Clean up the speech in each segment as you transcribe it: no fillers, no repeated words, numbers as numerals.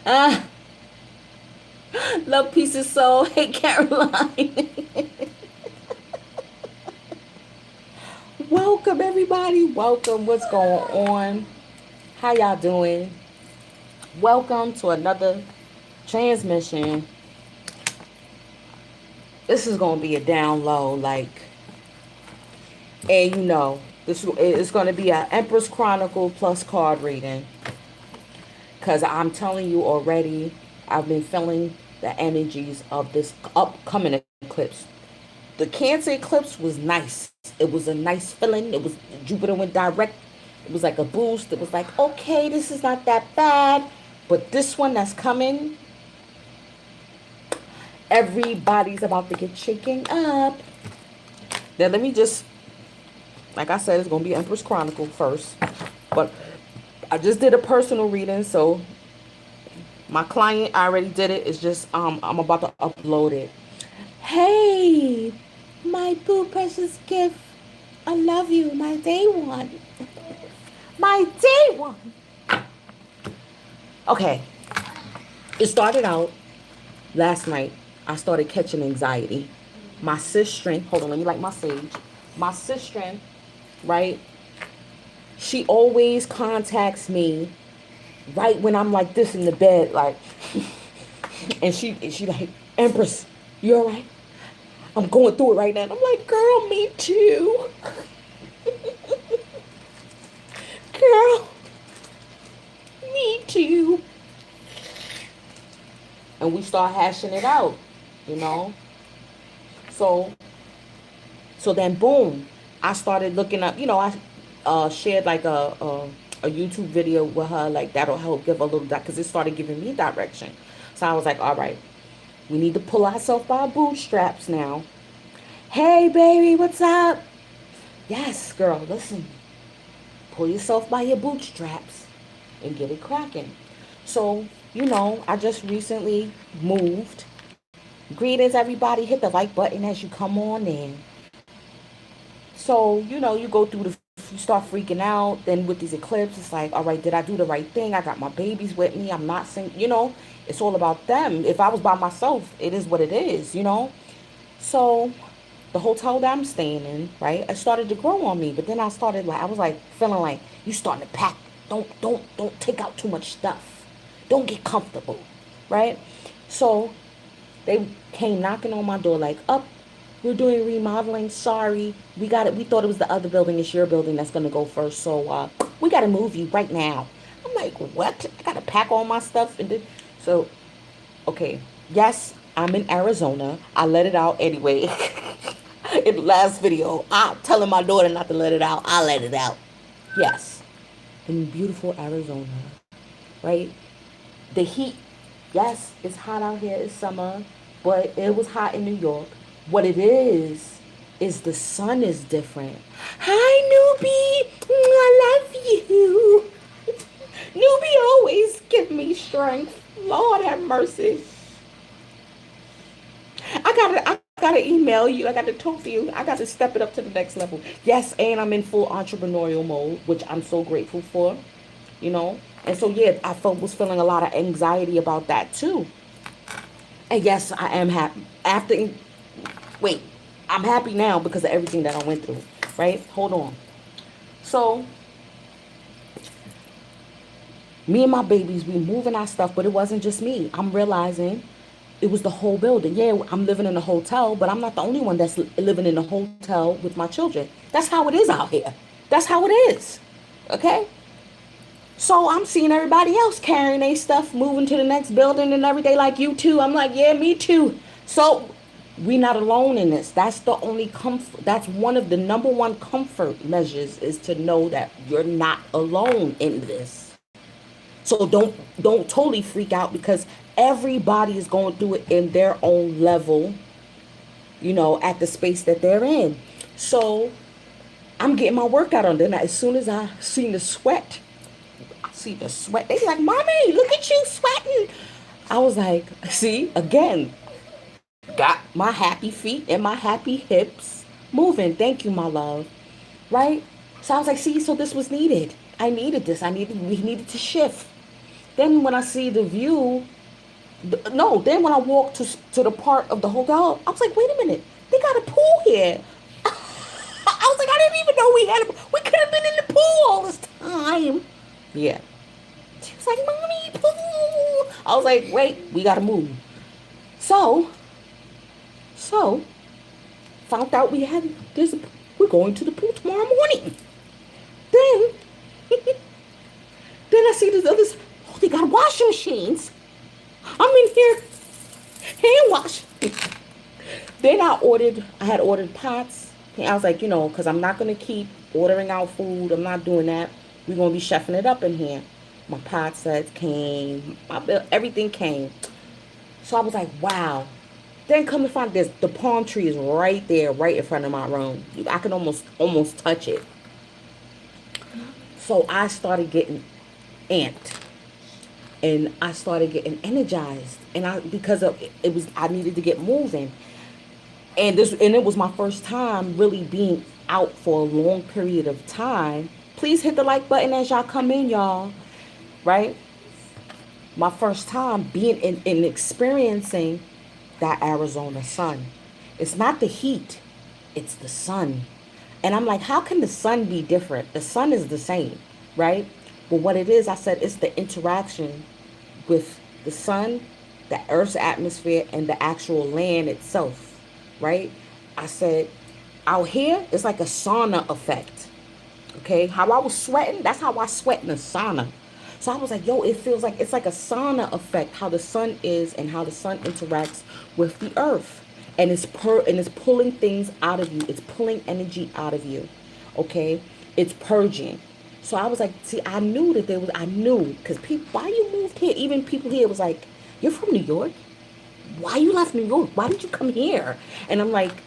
Love, peace, and soul. Hey, Caroline. Welcome, everybody. Welcome. What's going on? How y'all doing? Welcome to another transmission. This is going to be a down low, and this is going to be an Empress Chronicle plus card reading. Because I'm telling you already, I've been feeling the energies of this upcoming eclipse. The Cancer eclipse was nice. It was a nice feeling. It was Jupiter went direct. It was like a boost. It was like, okay, this is not that bad. But this one that's coming, everybody's about to get shaken up. Now let me just, like I said, it's gonna be Empress Chronicle first. But I just did a personal reading, so my client I already did it. It's just I'm about to upload it. Hey, my boo precious gift. I love you, my day one. My day one. Okay. It started out last night. I started catching anxiety. My sister, hold on, let me light my sage. My sister, right? She always contacts me right when I'm like this in the bed, like, and she like, Empress, you all right? I'm going through it right now. And I'm like, girl, me too. Girl, me too. And we start hashing it out, you know. So, so then boom, I started looking up. I shared like a YouTube video with her, like that'll help give a little because it started giving me direction. So I was like, all right, we need to pull ourselves by our bootstraps now. Hey, baby, what's up? Yes, girl, listen. Pull yourself by your bootstraps and get it cracking. So, I just recently moved. Greetings, everybody. Hit the like button as you come on in. So, you go through you start freaking out. Then with these eclipses, it's like, all right, did I do the right thing? I got my babies with me. I'm not saying, it's all about them. If I was by myself, it is what it is. So the hotel that I'm staying in, right, it started to grow on me. But then I was like feeling like you starting to pack. Don't take out too much stuff. Don't get comfortable, right? So they came knocking on my door like, up, we're doing remodeling. Sorry, we got it. We thought it was the other building. It's your building that's gonna go first. So we gotta move you right now. I'm like, what? I gotta pack all my stuff and so okay. Yes, I'm in Arizona. I let it out anyway. In the last video, I'm telling my daughter not to let it out. I let it out. Yes, in beautiful Arizona, right? The heat, yes, it's hot out here. It's summer, but it was hot in New York. What it is the sun is different. Hi, newbie. I love you. Newbie always give me strength. Lord have mercy. I gotta email you. I gotta talk to you. I gotta step it up to the next level. Yes, and I'm in full entrepreneurial mode, which I'm so grateful for. And so yeah, was feeling a lot of anxiety about that too. And yes, I am happy. Wait, I'm happy now because of everything that I went through. Right? Hold on. So me and my babies, we moving our stuff, but it wasn't just me. I'm realizing it was the whole building. Yeah, I'm living in a hotel, but I'm not the only one that's living in a hotel with my children. That's how it is out here. That's how it is. Okay? So I'm seeing everybody else carrying their stuff, moving to the next building and everything like you too. I'm like, yeah, me too. So we're not alone in this. That's the only comfort. That's one of the number one comfort measures is to know that you're not alone in this. So don't totally freak out because everybody is going through it in their own level, at the space that they're in. So I'm getting my workout on. Then as soon as I seen the sweat, they be like, "Mommy, look at you sweating." I was like, "See, again, got my happy feet and my happy hips moving. Thank you, my love." Right? So I was like, "See, so this was needed. I needed this. We needed to shift." Then when I see the view, no, then when I walked to the part of the hotel, I was like, wait a minute, they got a pool here. I was like, I didn't even know we had we could have been in the pool all this time. Yeah. She was like, mommy, pool. I was like, wait, we gotta move. So, so, found out we're going to the pool tomorrow morning. Then, then I see these others, oh, they got washing machines. I'm in here, hand wash. Then I had ordered pots. I was like, because I'm not going to keep ordering out food. I'm not doing that. We're going to be chefing it up in here. My pot sets came. Everything came. So I was like, wow. Then come to find this, the palm tree is right there, right in front of my room. I can almost touch it. So I started getting amped. And I started getting energized. And because of it was I needed to get moving. And it was my first time really being out for a long period of time. Please hit the like button as y'all come in, y'all. Right? My first time being in experiencing that Arizona sun. It's not the heat, it's the sun. And I'm like, how can the sun be different? The sun is the same, right? But what it is, I said, it's the interaction with the sun, the Earth's atmosphere, and the actual land itself, right? I said, out here, it's like a sauna effect. Okay, how I was sweating, that's how I sweat in a sauna. So I was like, yo, it feels like it's like a sauna effect, how the sun is and how the sun interacts with the earth. And it's pulling things out of you. It's pulling energy out of you. Okay? It's purging. So I was like, see, I knew, because people, why you moved here? Even people here was like, you're from New York? Why you left New York? Why did you come here? And I'm like,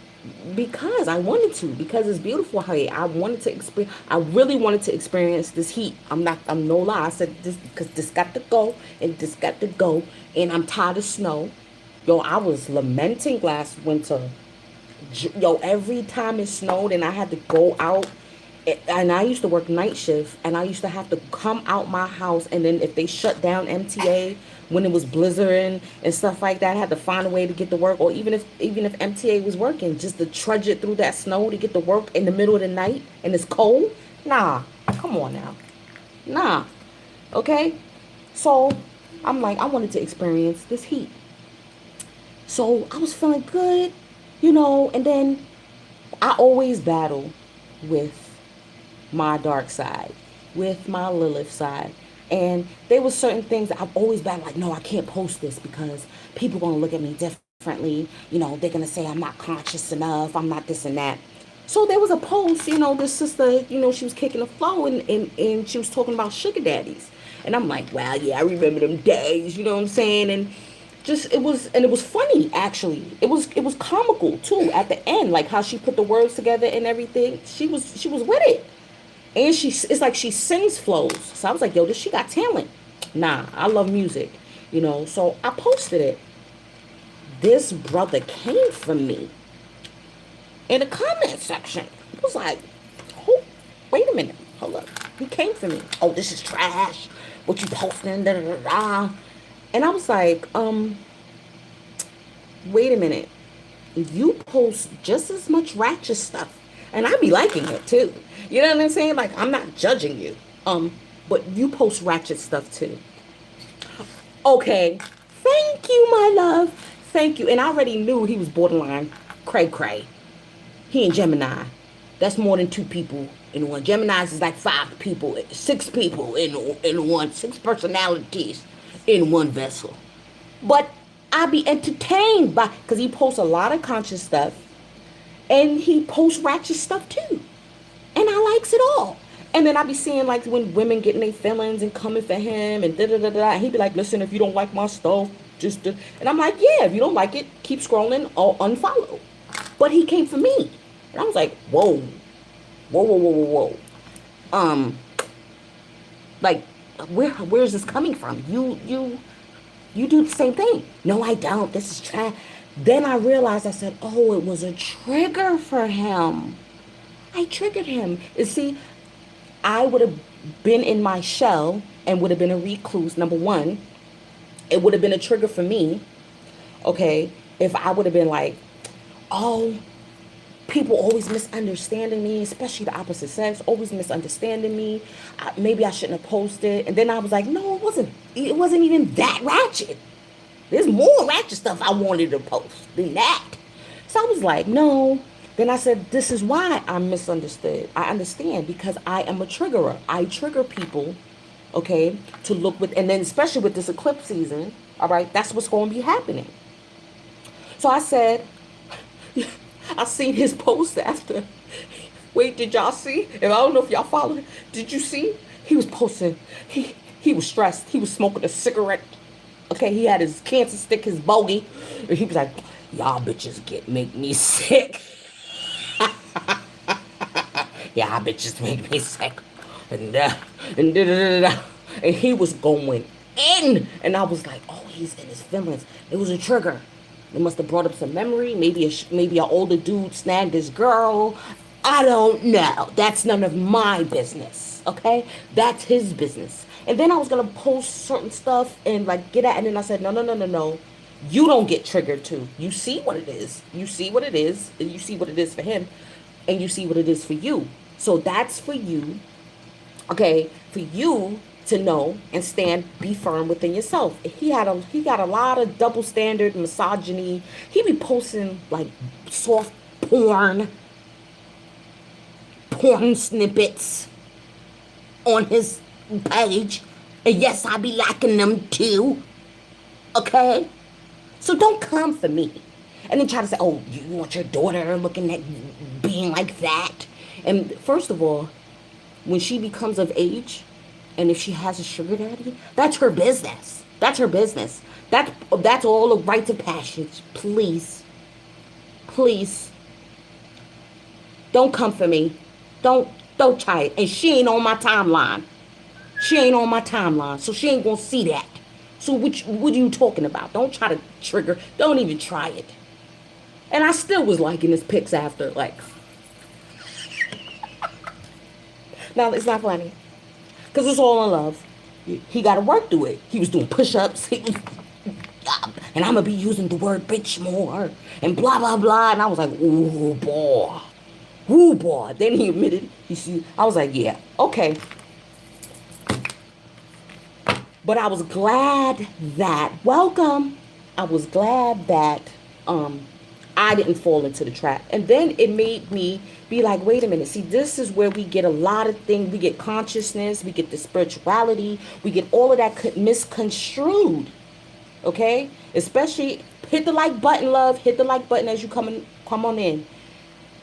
because I wanted to, because it's beautiful here. I really wanted to experience this heat. I'm no lie. I said this because this got to go and this got to go, and I'm tired of snow. Yo, I was lamenting last winter. Yo, every time it snowed and I had to go out, and I used to work night shift, and I used to have to come out my house, and then if they shut down MTA when it was blizzarding and stuff like that, I had to find a way to get to work, or even if MTA was working, just to trudge it through that snow to get to work in the middle of the night, and it's cold. Nah, come on now, nah, okay. So I'm like, I wanted to experience this heat, so I was feeling good, and then I always battle with my dark side, with my Lilith side. And there was certain things that I've always been like, no, I can't post this because people are going to look at me differently. They're going to say I'm not conscious enough. I'm not this and that. So there was a post, this sister, she was kicking the flow, and she was talking about sugar daddies. And I'm like, wow, yeah, I remember them days, you know what I'm saying? And it was funny, actually. It was comical too at the end, like how she put the words together and everything. She was with it. And it's like she sings flows. So I was like, yo, she got talent. Nah, I love music, So I posted it. This brother came for me in the comment section. It was like, oh, wait a minute. Hold up. He came for me. Oh, this is trash. What you posting? Da, da, da, da. And I was like, wait a minute. You post just as much ratchet stuff. And I be liking it too. You know what I'm saying? Like, I'm not judging you. But you post ratchet stuff too. Okay. Thank you, my love. Thank you. And I already knew he was borderline cray. He and Gemini. That's more than two people in one. Gemini's is like 5 people, 6 people in one, 6 personalities in one vessel. But I be entertained by, because he posts a lot of conscious stuff. And he posts ratchet stuff too. And I likes it all. And then I be seeing like when women getting their feelings and coming for him and da-da-da-da. And he be like, listen, if you don't like my stuff, just do. And I'm like, yeah, if you don't like it, keep scrolling or unfollow. But he came for me. And I was like, whoa. Like, where's this coming from? You do the same thing. No, I don't. This is trash. Then I realized, I said, oh, it was a trigger for him. I triggered him. You see, I would have been in my shell and would have been a recluse, number one, it would have been a trigger for me, okay, if I would have been like, oh, people always misunderstanding me, especially the opposite sex, always misunderstanding me. Maybe I shouldn't have posted. And then I was like, no, it wasn't. It wasn't even that ratchet. There's more ratchet stuff I wanted to post than that. So I was like, no. Then I said, this is why I'm misunderstood. I understand because I am a triggerer. I trigger people, okay, to look with, and then especially with this eclipse season, all right, that's what's going to be happening. So I said, I seen his post after. Wait, did y'all see? And I don't know if y'all followed it. Did you see? He was posting. He was stressed. He was smoking a cigarette. Okay, he had his cancer stick, his bogey, and he was like, "Y'all bitches make me sick. Y'all bitches make me sick." And da da da da. And he was going in, and I was like, "Oh, he's in his feelings." It was a trigger. It must have brought up some memory. Maybe an older dude snagged this girl. I don't know. That's none of my business. Okay, that's his business. And then I was gonna post certain stuff and like get at, and then I said, no, no, no, no, no. You don't get triggered too. You see what it is. You see what it is, and you see what it is for him, and you see what it is for you. So that's for you, okay, for you to know and stand, be firm within yourself. He got a lot of double standard misogyny. He be posting like soft porn snippets on his page. And yes, I be liking them too. Okay? So don't come for me. And then try to say, oh, you want your daughter looking at being like that. And first of all, when she becomes of age, and if she has a sugar daddy, that's her business. That's her business. That's all a rite of passage. Please. Please. Don't come for me. Don't try it. And she ain't on my timeline. She ain't on my timeline. So she ain't gonna see that. So what are you talking about? Don't try to trigger. Don't even try it. And I still was liking his pics after, like. No, it's not funny. Because it's all in love. He got to work through it. He was doing push-ups. And I'm going to be using the word bitch more. And blah, blah, blah. And I was like, ooh, boy. Ooh, boy. Then he admitted. I was like, yeah, okay. But I was glad that, welcome. I was glad that I didn't fall into the trap. And then it made me be like, wait a minute. See, this is where we get a lot of things. We get consciousness. We get the spirituality. We get all of that misconstrued. Okay? Especially, hit the like button, love. Hit the like button as you come on in.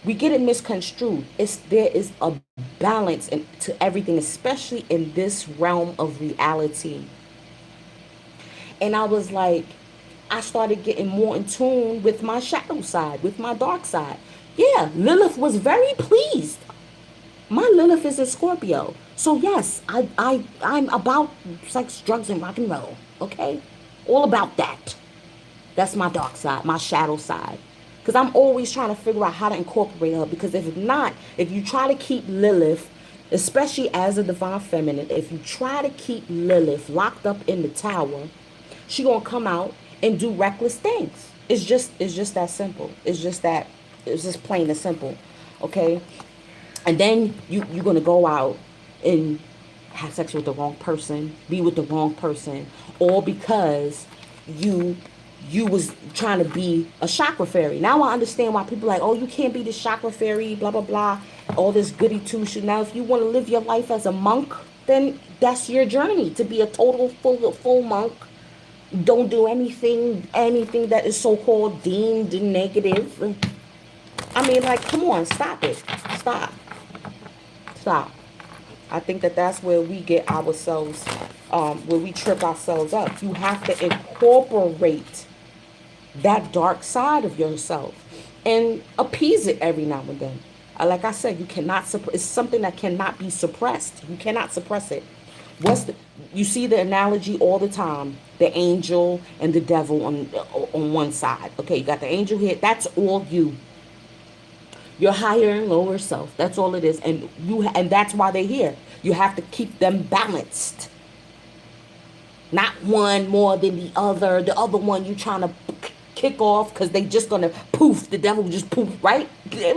We get it misconstrued. There is a balance to everything, especially in this realm of reality. And I was like, I started getting more in tune with my shadow side, with my dark side. Yeah, Lilith was very pleased. My Lilith is a Scorpio. So yes, I'm about sex, drugs, and rock and roll. Okay? All about that. That's my dark side, my shadow side. Because I'm always trying to figure out how to incorporate her. Because if not, if you try to keep Lilith, especially as a divine feminine, if you try to keep Lilith locked up in the tower, she gonna come out and do reckless things. It's just that simple. It's just plain and simple. Okay? And then you're gonna go out and have sex with the wrong person, be with the wrong person, all because you was trying to be a chakra fairy. Now I understand why people are like, oh, you can't be the chakra fairy, blah blah blah, all this goody two shoes. Now if you want to live your life as a monk, then that's your journey to be a total full monk. Don't do anything that is so-called deemed negative. I mean, like, come on, stop it. Stop. I think that's where we get ourselves, where we trip ourselves up. You have to incorporate that dark side of yourself and appease it every now and then. Like I said, you cannot it's something that cannot be suppressed. You cannot suppress it. You see the analogy all the time, the angel and the devil on one side. Okay, you got the angel here. That's all you. Your higher and lower self. That's all it is. And that's why they're here. You have to keep them balanced. Not one more than the other. The other one you trying to kick off because they just gonna poof. The devil just poof, right?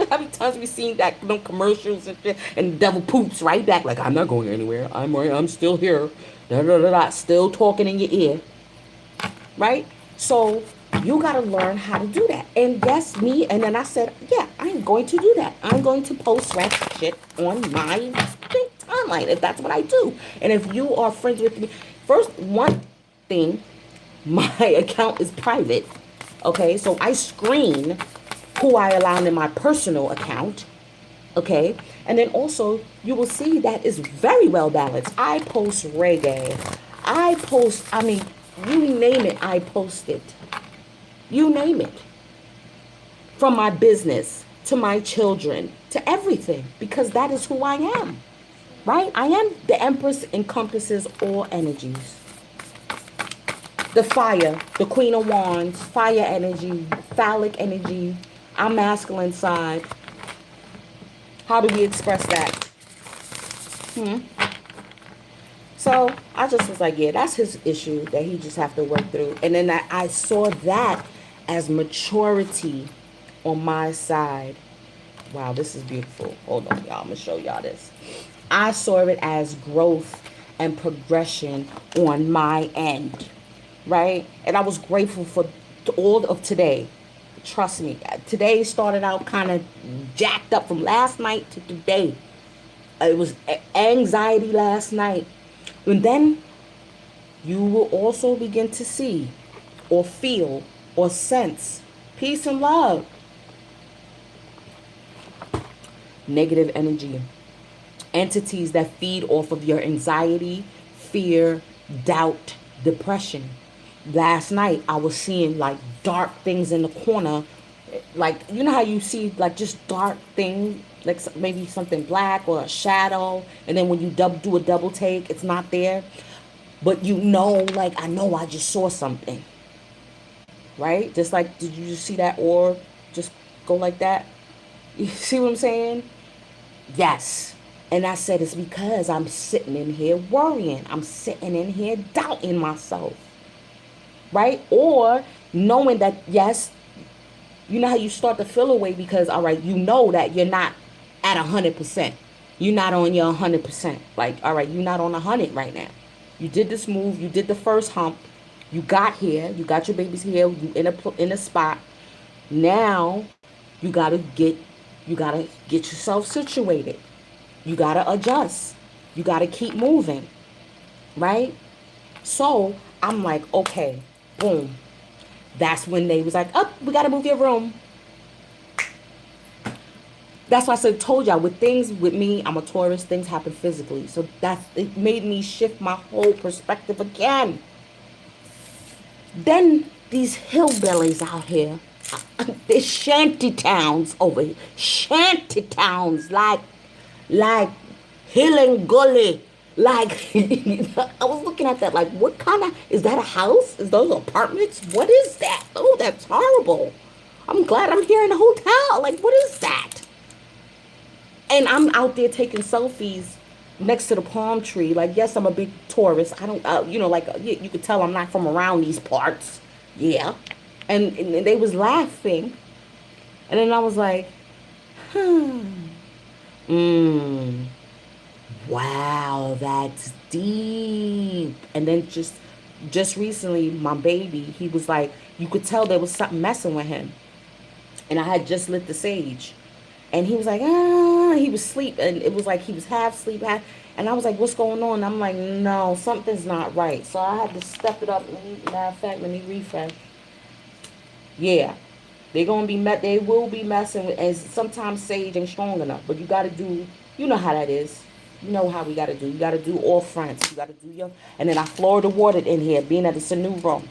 How many times we seen that them commercials and shit, and the devil poops right back like I'm not going anywhere. I'm still here. Da, da, da, da, still talking in your ear, right? So you got to learn how to do that. And yes, me. And then I said, yeah, I'm going to do that. I'm going to post ratchet shit on my timeline if that's what I do. And if you are friends with me, first one thing, my account is private. Okay, so I screen who I allow in my personal account. Okay, and then also you will see that is very well balanced. I post reggae. I post, I mean, you name it, I post it. You name it. From my business to my children to everything, because that is who I am. Right? I am the Empress encompasses all energies. The fire, the Queen of Wands, fire energy, phallic energy, our masculine side. How do we express that? So I just was like, yeah, that's his issue that he just have to work through. And then I saw that as maturity on my side. Wow, this is beautiful. Hold on, y'all. I'm going to show y'all this. I saw it as growth and progression on my end, right? And I was grateful for all of today. Trust me. Today started out kind of jacked up from last night to today. It was anxiety last night. And then you will also begin to see or feel or sense peace and love. Negative energy. Entities that feed off of your anxiety, fear, doubt, depression. Last night I was seeing like dark things in the corner. Like, you know how you see like just dark things, like maybe something black or a shadow, and then when you do a double take, it's not there. But you know, like, I know I just saw something. Right? Just like, did you just see that orb just go like that? You see what I'm saying? Yes. And I said, it's because I'm sitting in here worrying. I'm sitting in here doubting myself. Right? Or knowing that, yes, you know how you start to feel away because, all right, you know that you're not at 100%. You're not on your 100%. Like, all right, you're not on 100 right now. You did this move. You did the first hump. You got here. You got your babies here. You in a spot. Now you gotta get yourself situated. You gotta adjust. You gotta keep moving, right? So I'm like, okay, boom. That's when they was like, oh, we gotta move your room. That's why I said, told y'all, with things with me, I'm a Taurus, things happen physically. So it made me shift my whole perspective again. Then these hillbillies out here, there's shanty towns over here. Shanty towns like Hill and Gully. Like, I was looking at that like, what kind of, is that a house? Is those apartments? What is that? Oh, that's horrible. I'm glad I'm here in a hotel. Like, what is that? And I'm out there taking selfies next to the palm tree. Like, yes, I'm a big tourist. I don't, like, you could tell I'm not from around these parts. Yeah. And they was laughing. And then I was like, wow, that's deep. And then just recently, my baby, he was like, you could tell there was something messing with him. And I had just lit the sage. And he was like, he was asleep. And it was like he was half asleep. And I was like, what's going on? And I'm like, no, something's not right. So I had to step it up. Matter of fact, let me refresh. Yeah. They will be messing with, and sometimes sage ain't strong enough. But you got to do, you know how that is. You know how we got to do. You got to do all fronts. You got to do and then I Florida watered in here, being that it's a new room.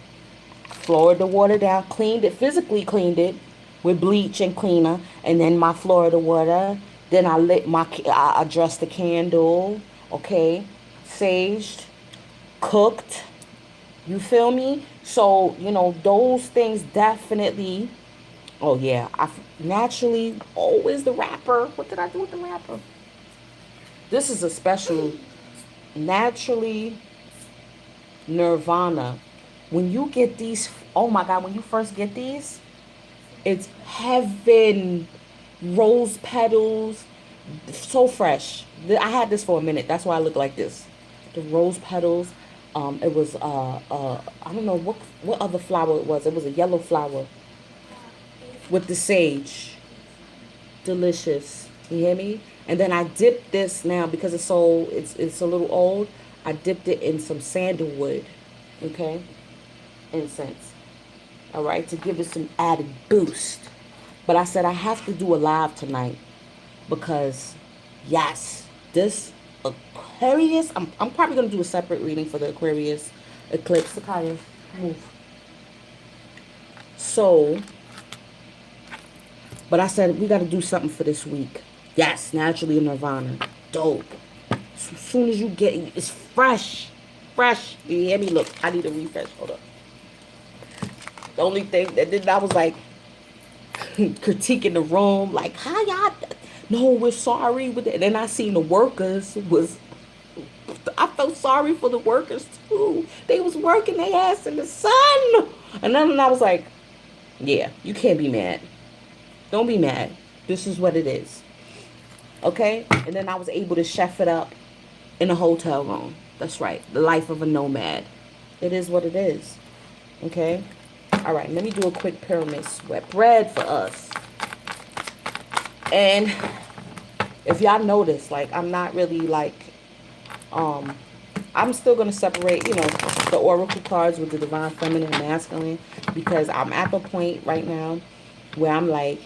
Florida water down, cleaned it, physically cleaned it with bleach and cleaner, and then my Florida water. Then I addressed the candle, okay, saged, cooked. You feel me? So, those things definitely. Oh yeah, naturally always the wrapper. What did I do with the wrapper? This is a special, naturally Nirvana. When you get these, oh my God, when you first get these, it's heaven. Rose petals, so fresh. I had this for a minute. That's why I look like this. The rose petals. It was I don't know what other flower it was. It was a yellow flower with the sage. Delicious. You hear me? And then I dipped this now because it's a little old. I dipped it in some sandalwood. Okay, incense. All right, to give it some added boost. But I said I have to do a live tonight because, yes, this Aquarius, I'm probably going to do a separate reading for the Aquarius eclipse. Sakaya, move. So, but I said we got to do something for this week. Yes, naturally in Nirvana. Dope. So, as soon as you get it, it's fresh. Fresh. You hear me? Look, I need a refresh. Hold up. The only thing that then I was like critiquing the room, like, how y'all, no, we're sorry with it. And then I seen the workers was, I felt sorry for the workers too. They was working their ass in the sun. And then I was like, yeah, you can't be mad. Don't be mad. This is what it is. Okay? And then I was able to chef it up in a hotel room. That's right. The life of a nomad. It is what it is. Okay? All right, let me do a quick pyramid sweat bread for us. And if y'all notice, like, I'm not really like, I'm still going to separate, you know, the oracle cards with the divine feminine and masculine, because I'm at the point right now where I'm like,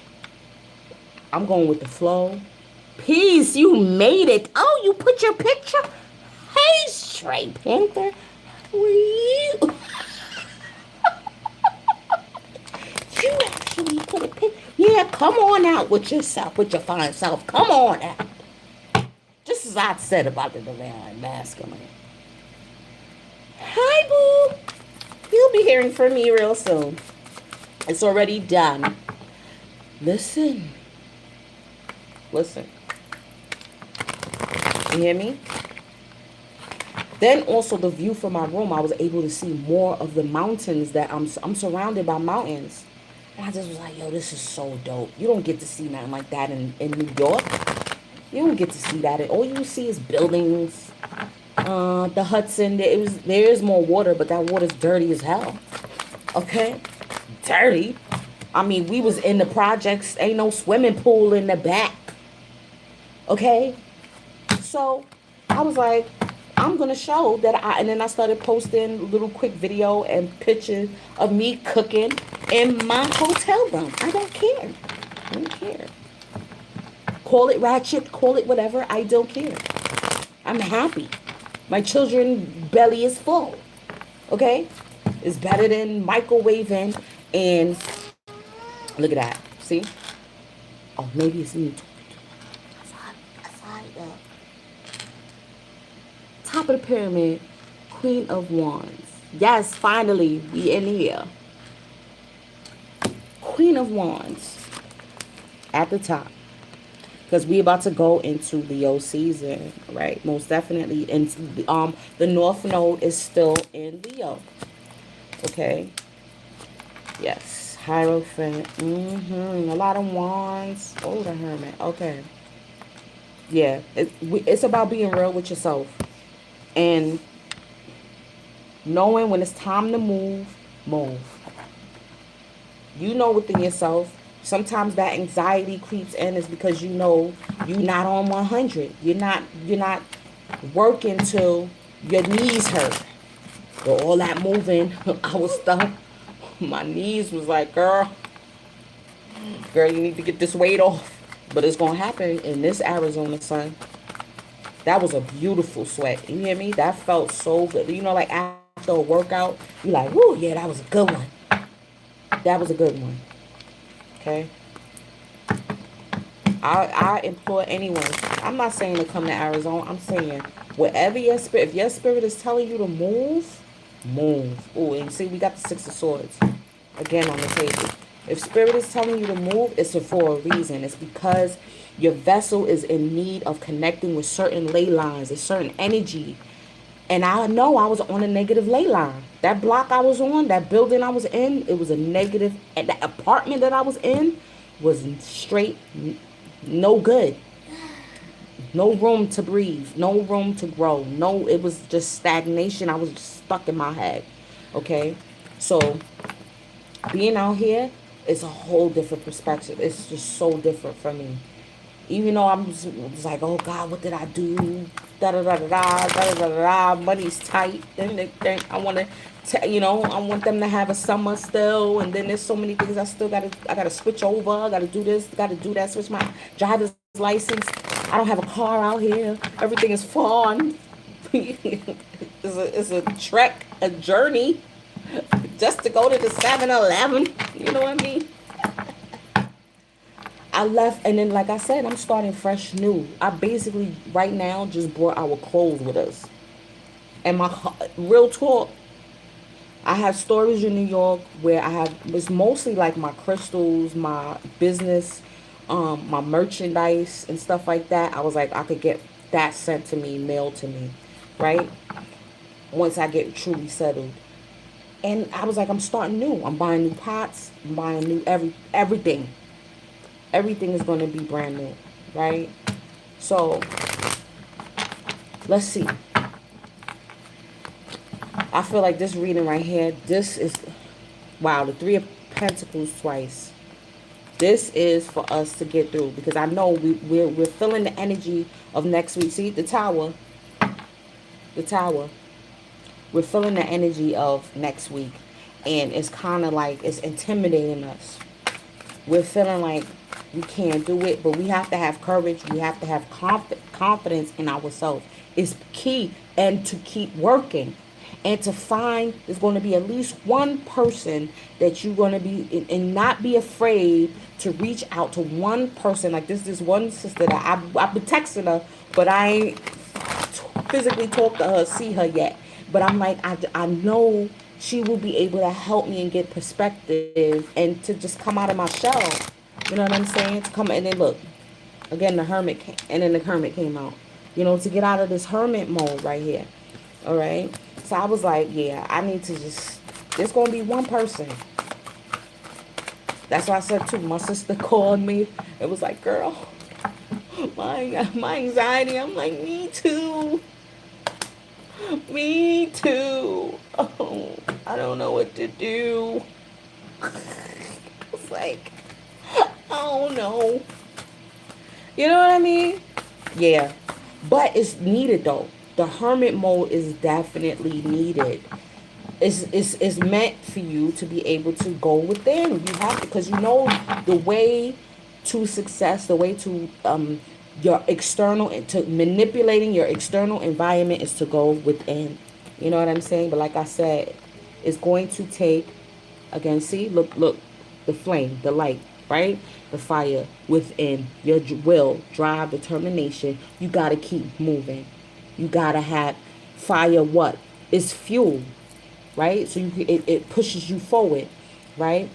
I'm going with the flow. Peace, you made it. Oh, you put your picture. Hey, Stray Panther. How are you? You actually put a pic. Yeah, come on out with yourself, with your fine self. Come on out. Just as I said about the divine masculine. Hi, boo. You'll be hearing from me real soon. It's already done. Listen. Listen. You hear me? Then also the view from my room, I was able to see more of the mountains that I'm surrounded by mountains. And I just was like, yo, this is so dope. You don't get to see nothing like that in New York. You don't get to see that. All you see is buildings. The Hudson, there is more water, but that water's dirty as hell. Okay? Dirty. I mean, we was in the projects. Ain't no swimming pool in the back. Okay? So, I was like, I'm going to show that and then I started posting a little quick video and pictures of me cooking in my hotel room. I don't care. I don't care. Call it ratchet, call it whatever. I don't care. I'm happy. My children's belly is full. Okay? It's better than microwaving and look at that. See? Oh, maybe it's me. Top of the pyramid, Queen of Wands. Yes, finally, we in here. Queen of Wands at the top. Because we about to go into Leo season, right? Most definitely. And the North Node is still in Leo. Okay? Yes. Hierophant. A lot of wands. Oh, the Hermit. Okay. Yeah. It's about being real with yourself. And knowing when it's time to move, move. You know within yourself. Sometimes that anxiety creeps in is because you know you're not on 100. You're not working till your knees hurt. So all that moving, I was stuck. My knees was like, girl, you need to get this weight off. But it's gonna happen in this Arizona sun. That was a beautiful sweat. You hear me? That felt so good. You know, like after a workout, you're like, whoo, yeah, that was a good one. That was a good one. Okay? I implore anyone. I'm not saying to come to Arizona. I'm saying wherever your spirit, if your spirit is telling you to move, move. Oh, and see, we got the Six of Swords again on the table. If spirit is telling you to move, it's for a reason. It's because your vessel is in need of connecting with certain ley lines, a certain energy. And I know I was on a negative ley line. That block I was on, that building I was in, it was a negative. And that apartment that I was in was straight no good. No room to breathe. No room to grow. No, it was just stagnation. I was just stuck in my head. Okay? So being out here is a whole different perspective. It's just so different for me. Even though I'm just like, oh God, what did I do? Da da da da da da da da. Money's tight. Then they think I want to, I want them to have a summer still. And then there's so many things I gotta switch over. I gotta do this, gotta do that. Switch my driver's license. I don't have a car out here. Everything is fun. It's a trek, a journey, just to go to the 7-Eleven. You know what I mean? I left, and then, like I said, I'm starting fresh new. I basically, right now, just brought our clothes with us. And real talk, I have storage in New York where it's mostly like my crystals, my business, my merchandise, and stuff like that. I was like, I could get that sent to me, mailed to me, right? Once I get truly settled. And I was like, I'm starting new. I'm buying new pots. I'm buying new everything. Everything is going to be brand new, right? So, let's see. I feel like this reading right here, this is, wow, the Three of Pentacles twice. This is for us to get through, because I know we're feeling the energy of next week. See, the tower. We're feeling the energy of next week, and it's kind of like it's intimidating us. We're feeling like we can't do it, but we have to have courage. We have to have confidence in ourselves. It's key, and to keep working, and to find there's going to be at least one person that you're going to be, and not be afraid to reach out to one person. Like this one sister that I've been texting her, but I ain't physically talked to her, see her yet. But I'm like, I know she will be able to help me and get perspective, and to just come out of my shell. You know what I'm saying? To come, and then look, again, the hermit and then the hermit came out. To get out of this hermit mode right here. All right? So I was like, yeah, I need to just, there's going to be one person. That's why I said, too, my sister called me. It was like, girl, my anxiety. I'm like, me too. Me too. Oh, I don't know what to do. It's like, oh no. You know what I mean? Yeah. But it's needed though. The hermit mode is definitely needed. It's meant for you to be able to go within. You have to, because the way to success, the way to your external, to manipulating your external environment is to go within. You know what I'm saying? But like I said, it's going to take, again, see, look, the flame, the light, right? The fire within, your will, drive, determination. You got to keep moving. You got to have fire. What? It's fuel, right? So it pushes you forward, right?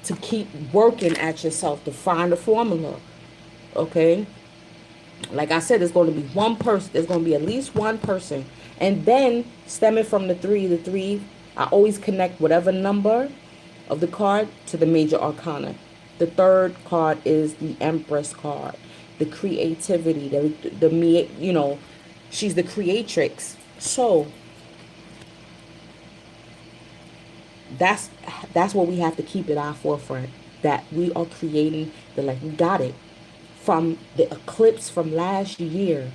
To keep working at yourself, to find a formula, okay? Like I said, there's going to be one person. There's going to be at least one person. And then, stemming from the three, I always connect whatever number of the card to the major arcana. The third card is the Empress card. The creativity, the me, she's the creatrix. So, that's what we have to keep at our forefront. That we are creating the life. We got it. From the eclipse from last year,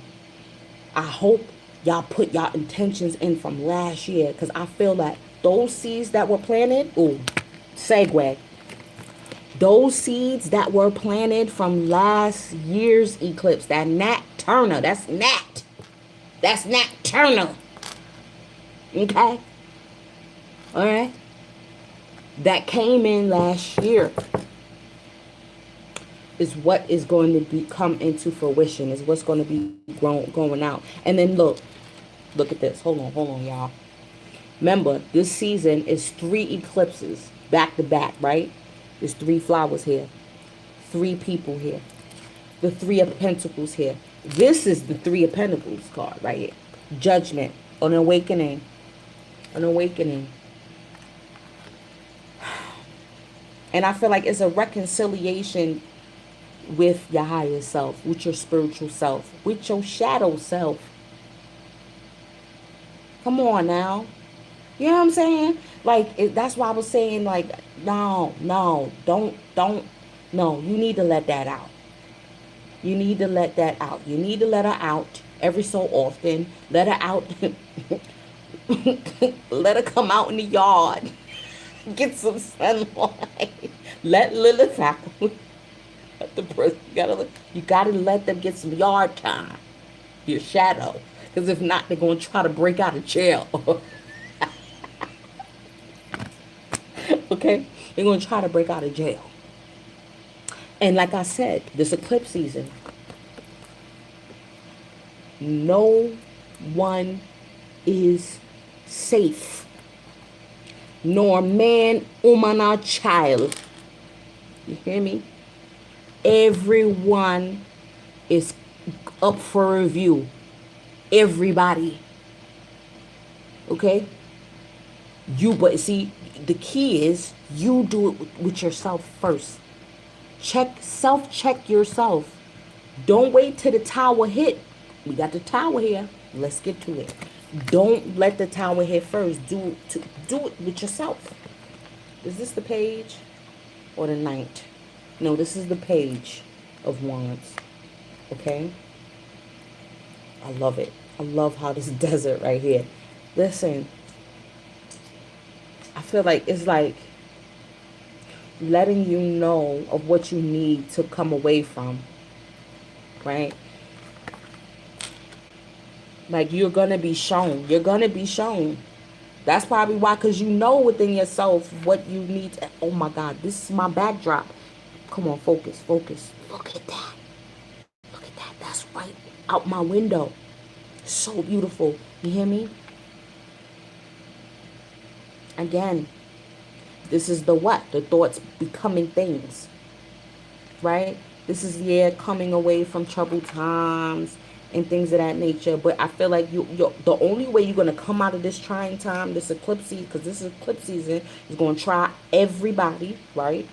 I hope y'all put y'all intentions in from last year, because I feel that those seeds that were planted, segue. Those seeds that were planted from last year's eclipse, that Nat Turner, that's Nat Turner. Okay? All right? That came in last year is what is going to come into fruition, is what's going to be going out. And then look at this. Hold on, y'all. Remember, this season is 3 eclipses back to back, right? There's 3 flowers here, 3 people here, the 3 of Pentacles here. This is the 3 of Pentacles card right here. Judgment. An awakening. An awakening. And I feel like it's a reconciliation with your higher self, with your spiritual self, with your shadow self. Come on now. You know what I'm saying? Like, that's why I was saying, like, no, no, don't, no, you need to let that out. You need to let that out. You need to let her out every so often. Let her out. Let her come out in the yard. Get some sunlight. Let Lilith out. Let the person, you gotta let them get some yard time. Your shadow. Because if not, they're going to try to break out of jail. Okay? They're going to try to break out of jail. And like I said, this eclipse season, no one is safe, nor man, woman, or child. You hear me? Everyone is up for review. Everybody. Okay? But see, the key is you do it with yourself first. Self-check yourself. Don't wait till the tower hit. We got the tower here. Let's get to it. Don't let the tower hit first. Do it with yourself. Is this the page or the knight? No, this is the page of wands. Okay? I love it. I love how this desert right here. Listen, I feel like it's like letting you know of what you need to come away from. Right? Like, you're going to be shown. You're going to be shown. That's probably why, because you know within yourself what you need to, oh my God, this is my backdrop. Come on, focus, focus. Look at that. Look at that. That's right out my window. So beautiful. You hear me? Again, this is the what? The thoughts becoming things. Right? This is, yeah, coming away from troubled times and things of that nature. But I feel like the only way you're going to come out of this trying time, this eclipse season, because this eclipse season is going to try everybody, right?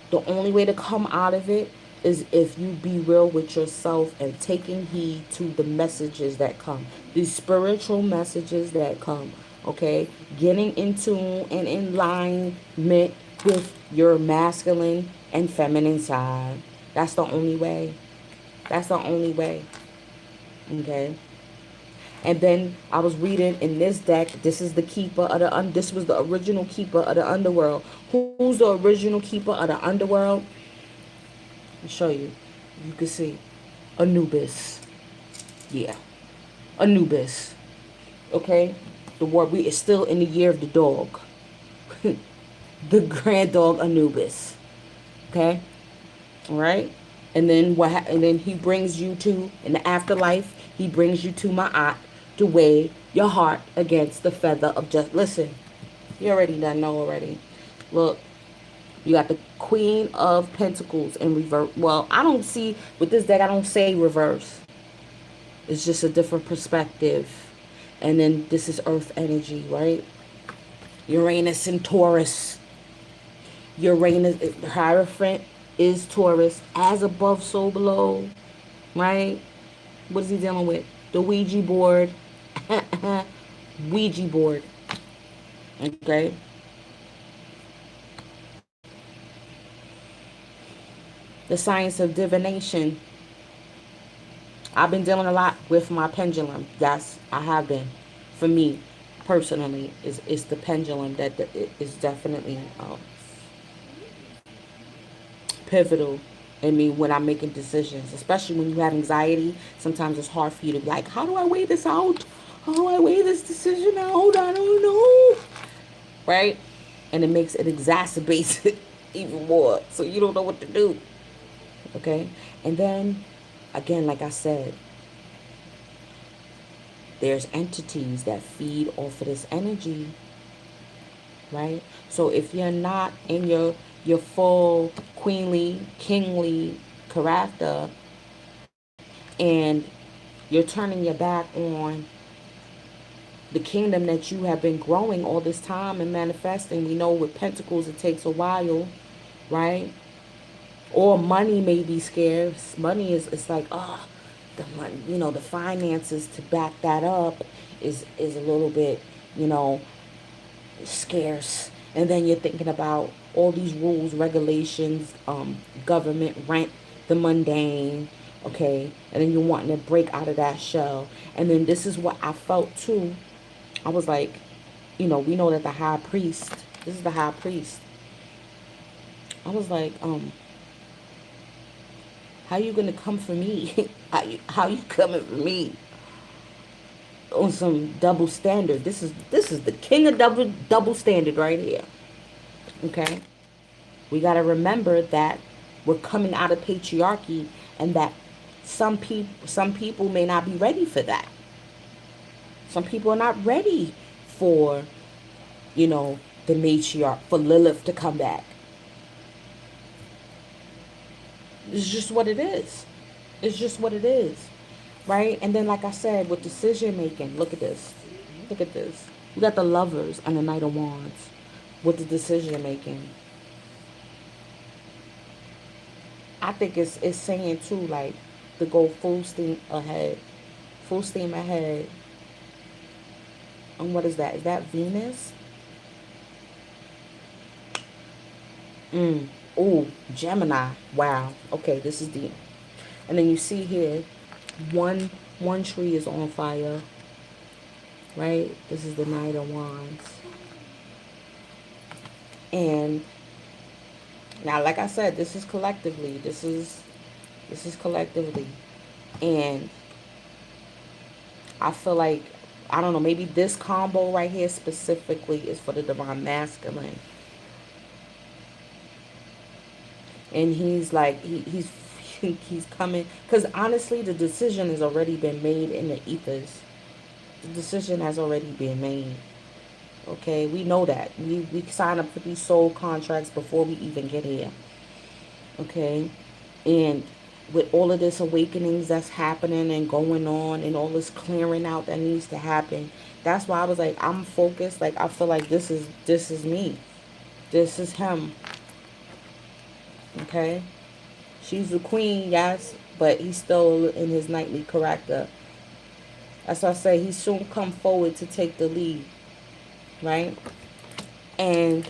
The only way to come out of it is if you be real with yourself and taking heed to the messages that come, these spiritual messages that come, okay? Getting in tune and in alignment with your masculine and feminine side. That's the only way. That's the only way. Okay. And then I was reading in this deck, this is the keeper of the this was the original keeper of the underworld. Who's the original keeper of the underworld? I'll show you. You can see Anubis. Yeah. Anubis. Okay? The word we is still in the year of the dog. The grand dog Anubis. Okay? All right? And then and then he brings you to, in the afterlife, he brings you to Ma'at to weigh your heart against the feather of just. Listen, you already done know already. Look, you got the Queen of Pentacles in reverse. Well, I don't see, with this deck, I don't say reverse. It's just a different perspective. And then this is Earth energy, right? Uranus and Taurus. Uranus, Hierophant is Taurus, as above, so below, right? What is he dealing with? The Ouija board. Ouija board. Okay? The science of divination. I've been dealing a lot with my pendulum. Yes, I have been. For me, personally, it's the pendulum that is definitely pivotal in me when I'm making decisions, especially when you have anxiety. Sometimes it's hard for you to be like, how do I weigh this out? How do I weigh this decision out? I don't know. Right? And it exacerbates it even more. So you don't know what to do. Okay? And then, again, like I said, there's entities that feed off of this energy. Right? So if you're not in your full queenly, kingly character, and you're turning your back on the kingdom that you have been growing all this time and manifesting. We know with pentacles it takes a while, right? Or money may be scarce. Money is, it's like, oh, the money, the finances to back that up is a little bit, you know, scarce. And then you're thinking about all these rules, regulations, government, rent, the mundane, okay? And then you're wanting to break out of that shell. And then this is what I felt too. I was like, we know that the high priest, this is the high priest. I was like, how you gonna come for me? how you coming for me on some double standard? This is the king of double standard right here. Okay, we gotta remember that we're coming out of patriarchy, and that some people may not be ready for that. Some people are not ready for the matriarch, for Lilith to come back. It's just what it is. It's just what it is. Right? And then, like I said, with decision making, look at this. Look at this. We got the Lovers and the Knight of Wands with the decision making. I think it's saying too, like, to go full steam ahead. Full steam ahead. And what is that? Is that Venus? Ooh, Gemini. Wow. Okay, this is deep. And then you see here, one tree is on fire. Right? This is the Knight of Wands. And now, like I said, this is collectively. This is collectively. And I feel like, I don't know, maybe this combo right here specifically is for the divine masculine. And he's like, he's coming, because honestly the decision has already been made in the ethers. The decision has already been made. Okay, we know that. We sign up for these soul contracts before we even get here. Okay, and with all of this awakenings that's happening and going on, and all this clearing out that needs to happen, that's why I was like, I'm focused. Like, I feel like this is me. This is him. Okay, she's the queen, yes, but he's still in his knightly character. That's why I say he soon come forward to take the lead, right? And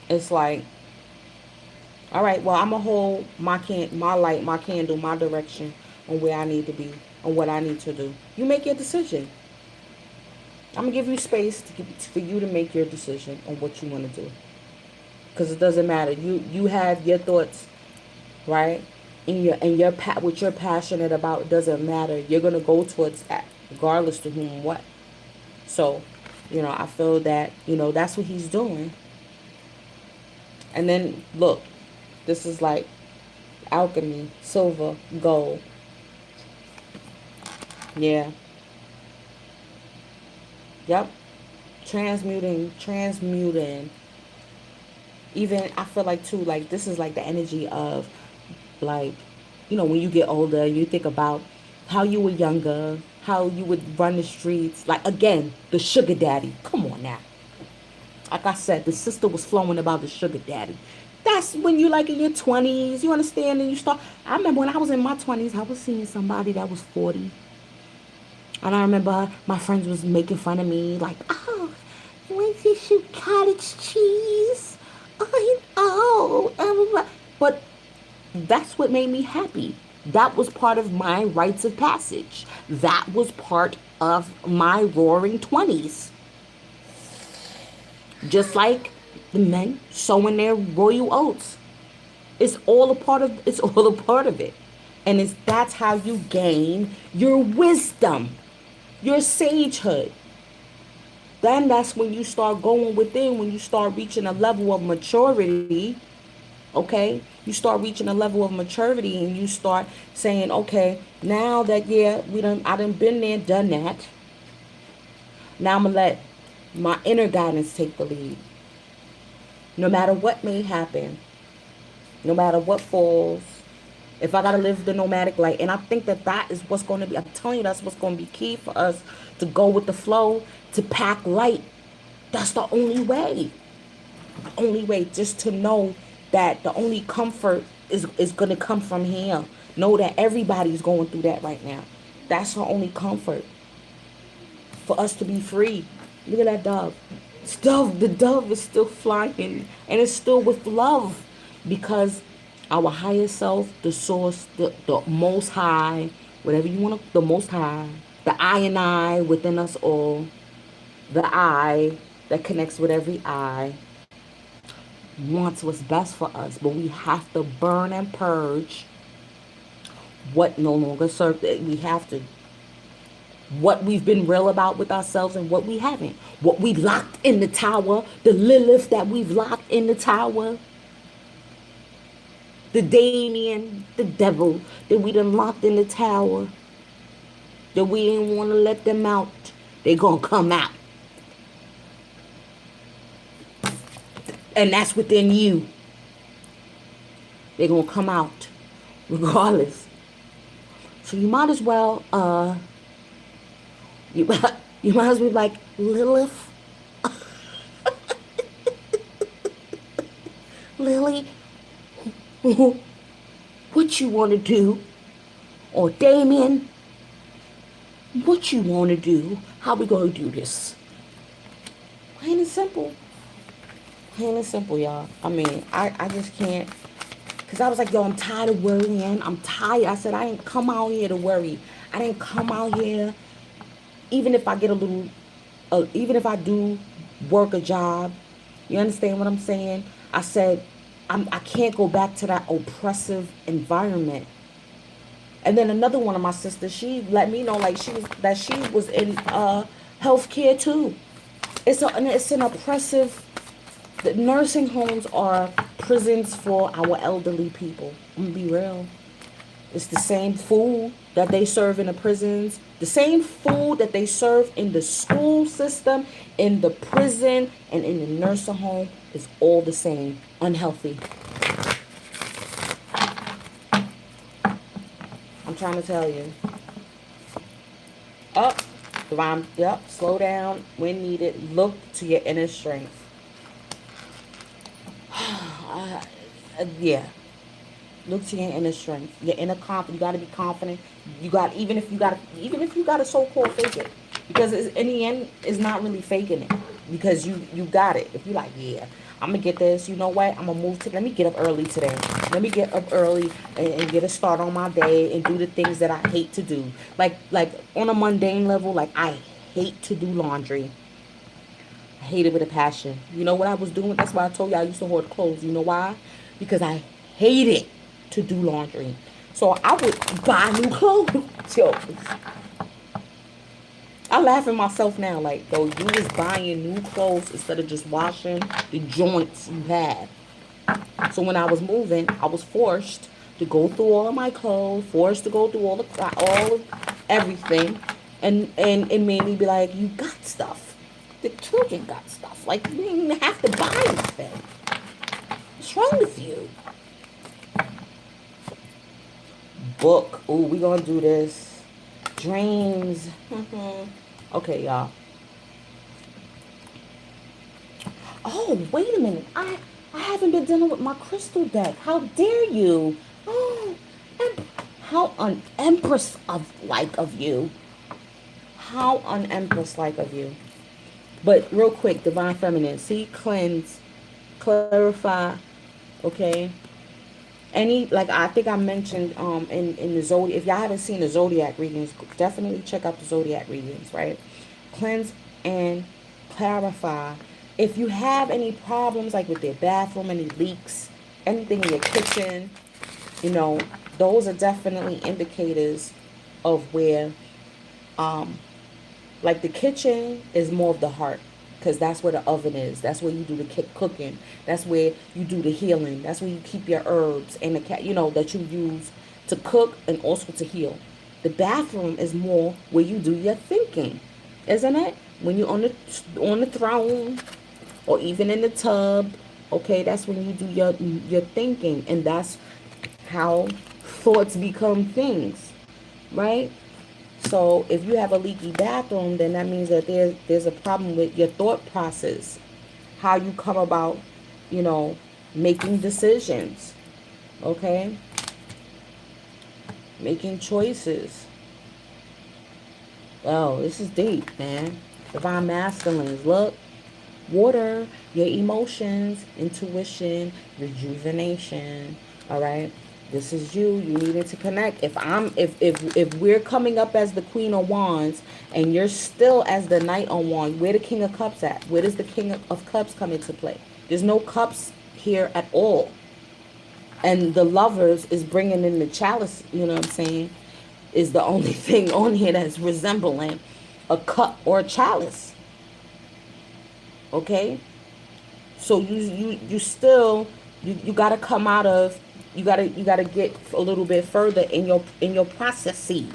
it's like, all right, well, I'm gonna hold my light, my candle, my direction on where I need to be, on what I need to do. You make your decision. I'm gonna give you space for you to make your decision on what you want to do, because it doesn't matter. You have your thoughts, right? And your what you're passionate about doesn't matter. You're gonna go towards that, regardless to whom and what. So, I feel that that's what he's doing. And then look, this is like alchemy, silver, gold. Yeah. Yep. Transmuting. Even I feel like too, like this is like the energy of, like, when you get older, you think about how you were younger, how you would run the streets. Like, again, the sugar daddy. Come on now. Like I said, the sister was flowing about the sugar daddy. That's when you like in your 20s, you understand, and you start. I remember when I was in my 20s, I was seeing somebody that was 40. And I remember my friends was making fun of me, like, oh, when did you cottage cheese? Oh, everybody. But that's what made me happy. That was part of my rites of passage. That was part of my roaring 20s. Just like the men sowing their royal oats. It's all a part of it. And that's how you gain your wisdom, your sagehood. Then that's when you start going within, when you start reaching a level of maturity. Okay, you start reaching a level of maturity, and you start saying, okay, now that, yeah, I done been there, done that. Now I'm gonna let my inner guidance take the lead. No matter what may happen, no matter what falls, If I gotta live the nomadic life, and I think that that is what's going to be. I'm telling you, that's what's going to be key for us to go with the flow, to pack light. That's the only way. The only way, just to know that the only comfort is gonna come from here. Know that everybody's going through that right now. That's our only comfort, for us to be free. Look at that dove. The dove is still flying, and it's still with love, because our higher self, the source, the most high, whatever you want to, the most high, the I and I within us all, the I that connects with every I, wants what's best for us, but we have to burn and purge what no longer serves. We have to, what we've been real about with ourselves and what we haven't. What we locked in the tower, the Lilith that we've locked in the tower, the Damien, the devil that we done locked in the tower, that we didn't want to let them out. They gonna come out. And that's within you. They gonna come out regardless. So you might as well, you, you might as well be like, Lilith, Lily, what you want to do? Or Damien, what you want to do? How we going to do this? Plain and simple. Plain and simple, y'all. I mean, I just can't. Because I was like, yo, I'm tired of worrying. I'm tired. I said, I didn't come out here to worry. I didn't come out here, even if I get a little, even if I do work a job. You understand what I'm saying? I said, I can't go back to that oppressive environment. And then another one of my sisters, she let me know, like, she was in healthcare too. It's an oppressive. The nursing homes are prisons for our elderly people. I'm gonna be real. It's the same food that they serve in the prisons, the same food that they serve in the school system, in the prison, and in the nursing home is all the same. Unhealthy. I'm trying to tell you. Up, divine. Yep. Slow down when needed. Look to your inner strength. Yeah. Look to your inner strength, your inner confidence. You got to be confident. You got, even if you got a so-called fake it, because in the end, it's not really faking it, because you got it. If you like, yeah, I'm gonna get this. You know what? I'm gonna move to. Let me get up early today. Let me get up early and get a start on my day and do the things that I hate to do. Like on a mundane level, like I hate to do laundry. I hate it with a passion. You know what I was doing? That's why I told you I used to hoard clothes. You know why? Because I hate it to do laundry. So I would buy new clothes. Yo, I laugh at myself now. Like, though, you was buying new clothes instead of just washing the joints you had. So when I was moving, I was forced to go through all of my clothes, forced to go through all of everything, and it made me be like, you got stuff. The children got stuff. Like, you didn't even have to buy anything. What's wrong with you? Book. Ooh, we gonna do this. Dreams. Okay, y'all. Oh, wait a minute. I haven't been dealing with my crystal deck. How dare you? Oh, how un-empress of you. How un-empress like of you. But real quick, divine feminine. See, cleanse, clarify. Okay. Any, like, I think I mentioned in the zodiac, if y'all haven't seen the zodiac readings, definitely check out the zodiac readings, right? Cleanse and clarify. If you have any problems, like with your bathroom, any leaks, anything in your kitchen, you know, those are definitely indicators of where, like, the kitchen is more of the heart, because that's where the oven is. That's where you do the cooking. That's where you do the healing. That's where you keep your herbs and that you use to cook and also to heal. The bathroom is more where you do your thinking, isn't it? When you're on the throne, or even in the tub, okay, that's when you do your thinking, and that's how thoughts become things, right? So if you have a leaky bathroom, then that means that there's a problem with your thought process, how you come about, you know, making decisions, okay, making choices. Oh, this is deep, man. Divine masculines, look, water, your emotions, intuition, rejuvenation. All right. This is you. You needed to connect. If we're coming up as the Queen of Wands and you're still as the Knight of Wands, where the King of Cups at? Where does the King of Cups come into play? There's no cups here at all. And the lovers is bringing in the chalice, you know what I'm saying? Is the only thing on here that's resembling a cup or a chalice. Okay? So you still you gotta come out of, you gotta get a little bit further in your processes.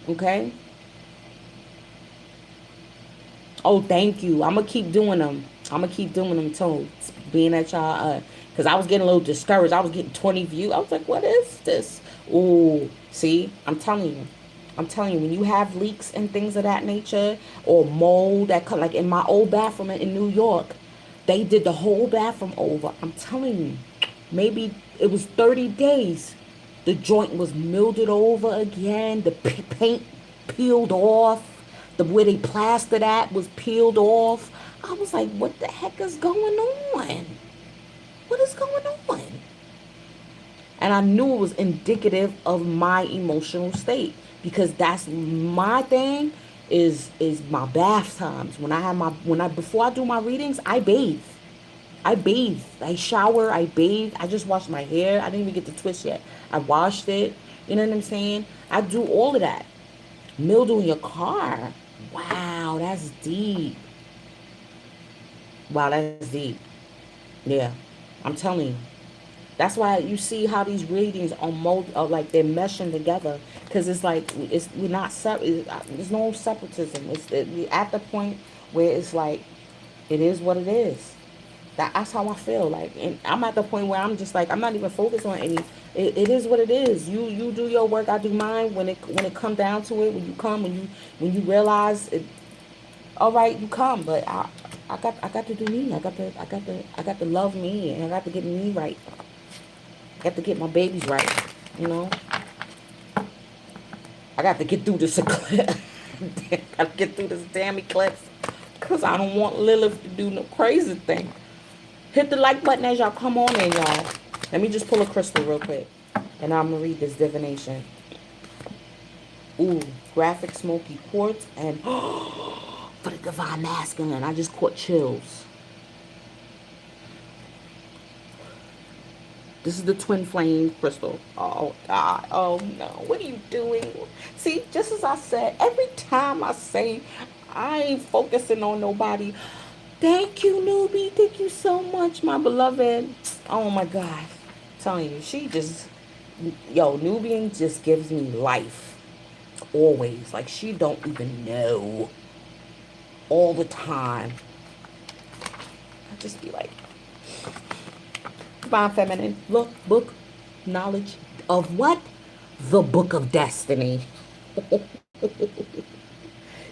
Okay? Oh, thank you. I'm gonna keep doing them. I'm gonna keep doing them too. Being that y'all, cause I was getting a little discouraged. I was getting 20 views. I was like, what is this? Ooh, see, I'm telling you. I'm telling you, when you have leaks and things of that nature, or mold that come, like in my old bathroom in New York, they did the whole bathroom over. I'm telling you, maybe it was 30 days. The joint was mildewed over again. The paint peeled off. The where they plastered at was peeled off. I was like, what the heck is going on? What is going on? And I knew it was indicative of my emotional state, because that's my thing, is my bath times. When I before I do my readings, I bathe. I bathe. I shower. I bathe. I just washed my hair. I didn't even get the twist yet. I washed it. You know what I'm saying? I do all of that. Mildew in your car. Wow, that's deep. Wow, that's deep. Yeah, I'm telling you. That's why you see how these readings are like they're meshing together, because it's like we're not separate. There's no separatism. We at the point where it's like it is what it is. That's how I feel. Like, and I'm at the point where I'm just like, I'm not even focused on any. It is what it is. You do your work, I do mine. When it come down to it, when you realize it, all right, you come. But I got to do me. I got to love me, and I got to get me right. I got to get my babies right. You know, I got to get through this eclipse. Got to get through this damn eclipse, cause I don't want Lilith to do no crazy thing. Hit the like button as y'all come on in, y'all. Let me just pull a crystal real quick, and I'm gonna read this divination. Ooh, graphic smoky quartz, and for the divine masculine, I just caught chills. This is the twin flame crystal. Oh God, oh no, what are you doing? See, just as I said, every time I say I ain't focusing on nobody. Thank you, newbie. Thank you so much, my beloved. Oh my God, I'm telling you, she just, yo, Nubian just gives me life. Always, like she don't even know. All the time, I just be like, divine feminine, look, book, knowledge of what? The book of destiny.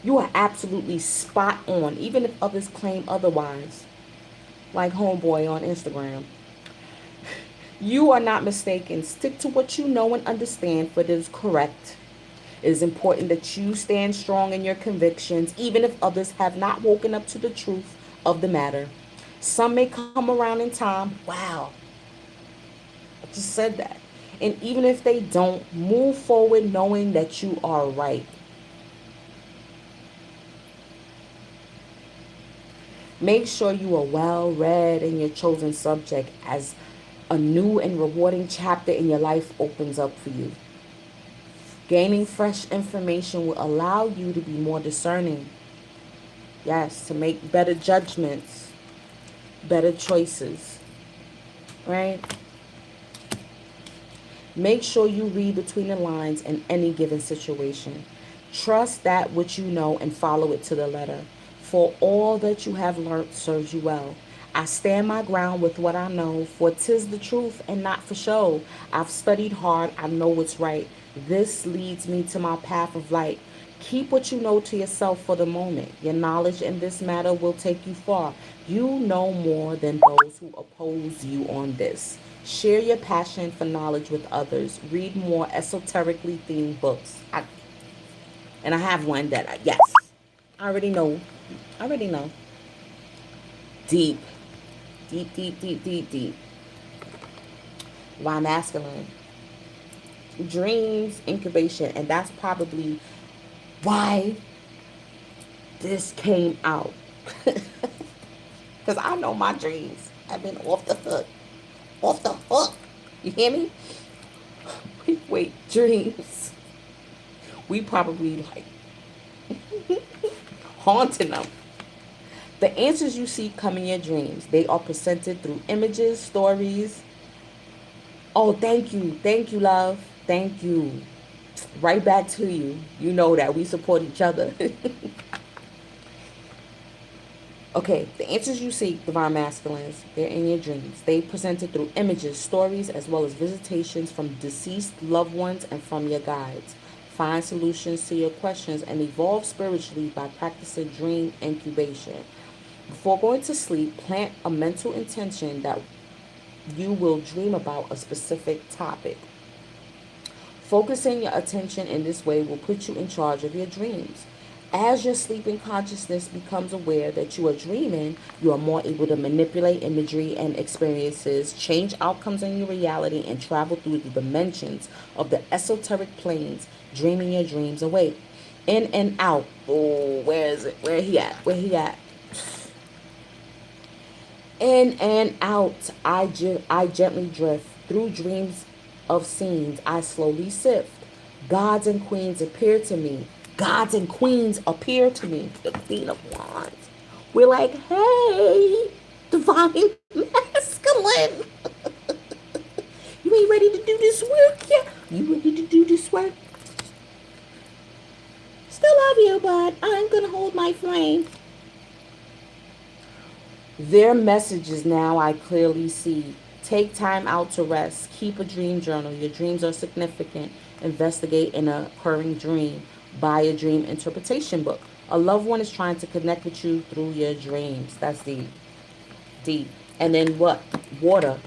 You are absolutely spot on, even if others claim otherwise. Like homeboy on Instagram. You are not mistaken. Stick to what you know and understand, for it is correct. It is important that you stand strong in your convictions, even if others have not woken up to the truth of the matter. Some may come around in time. Wow, I just said that. And even if they don't, move forward knowing that you are right. Make sure you are well read in your chosen subject, as a new and rewarding chapter in your life opens up for you. Gaining fresh information will allow you to be more discerning. Yes, to make better judgments, better choices, right? Make sure you read between the lines in any given situation. Trust that which you know and follow it to the letter. For all that you have learned serves you well. I stand my ground with what I know, for 'tis the truth and not for show. I've studied hard, I know what's right. This leads me to my path of light. Keep what you know to yourself for the moment. Your knowledge in this matter will take you far. You know more than those who oppose you on this. Share your passion for knowledge with others. Read more esoterically themed books. And I have one that, yes, I already know. I already know. Deep, deep, deep, deep, deep, deep. Why masculine? Dreams, incubation. And that's probably why this came out. Because I know my dreams have been off the hook. Off the hook. You hear me? Wait, dreams. We probably like haunting them. The answers you seek come in your dreams. They are presented through images, stories. Oh, thank you. Thank you, love. Thank you. Right back to you. You know that we support each other. Okay, the answers you seek, divine masculines, they're in your dreams. They presented through images, stories, as well as visitations from deceased loved ones and from your guides. Find solutions to your questions and evolve spiritually by practicing dream incubation. Before going to sleep, plant a mental intention that you will dream about a specific topic. Focusing your attention in this way will put you in charge of your dreams. As your sleeping consciousness becomes aware that you are dreaming, you are more able to manipulate imagery and experiences, change outcomes in your reality, and travel through the dimensions of the esoteric planes, dreaming your dreams away. In and out. Oh, where is it? Where he at? Where he at? In and out, I gently drift through dreams of scenes. I slowly sift. Gods and queens appear to me. Gods and queens appear to me. The Queen of Wands. We're like, hey, divine masculine. You ain't ready to do this work yet? You ready to do this work? Still love you, but I'm gonna hold my flame. Their messages now I clearly see. Take time out to rest. Keep a dream journal. Your dreams are significant. Investigate an occurring dream. Buy a dream interpretation book. A loved one is trying to connect with you through your dreams. That's deep. Deep. And then what? Water.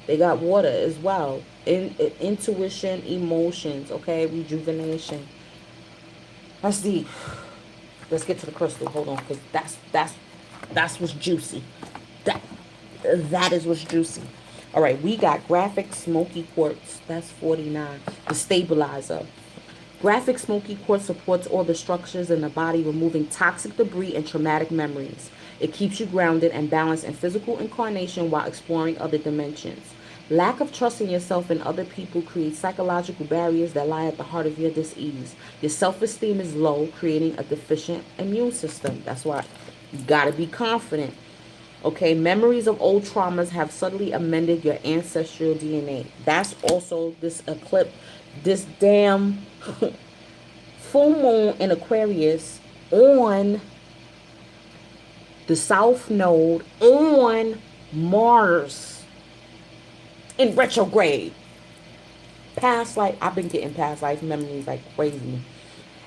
They got water as well. Intuition, emotions, okay? Rejuvenation. That's deep. Let's get to the crystal. Hold on, because that's what's juicy. That that is what's juicy. All right, we got graphic smoky quartz. That's 49. The stabilizer. Graphic smoky quartz supports all the structures in the body, removing toxic debris and traumatic memories. It keeps you grounded and balanced in physical incarnation while exploring other dimensions. Lack of trust in yourself and other people creates psychological barriers that lie at the heart of your dis-ease. Your self-esteem is low, creating a deficient immune system. That's why you gotta be confident. Okay, memories of old traumas have subtly amended your ancestral DNA. That's also this eclipse, this damn full moon in Aquarius on the South Node on Mars in retrograde. Past life, I've been getting past life memories like crazy.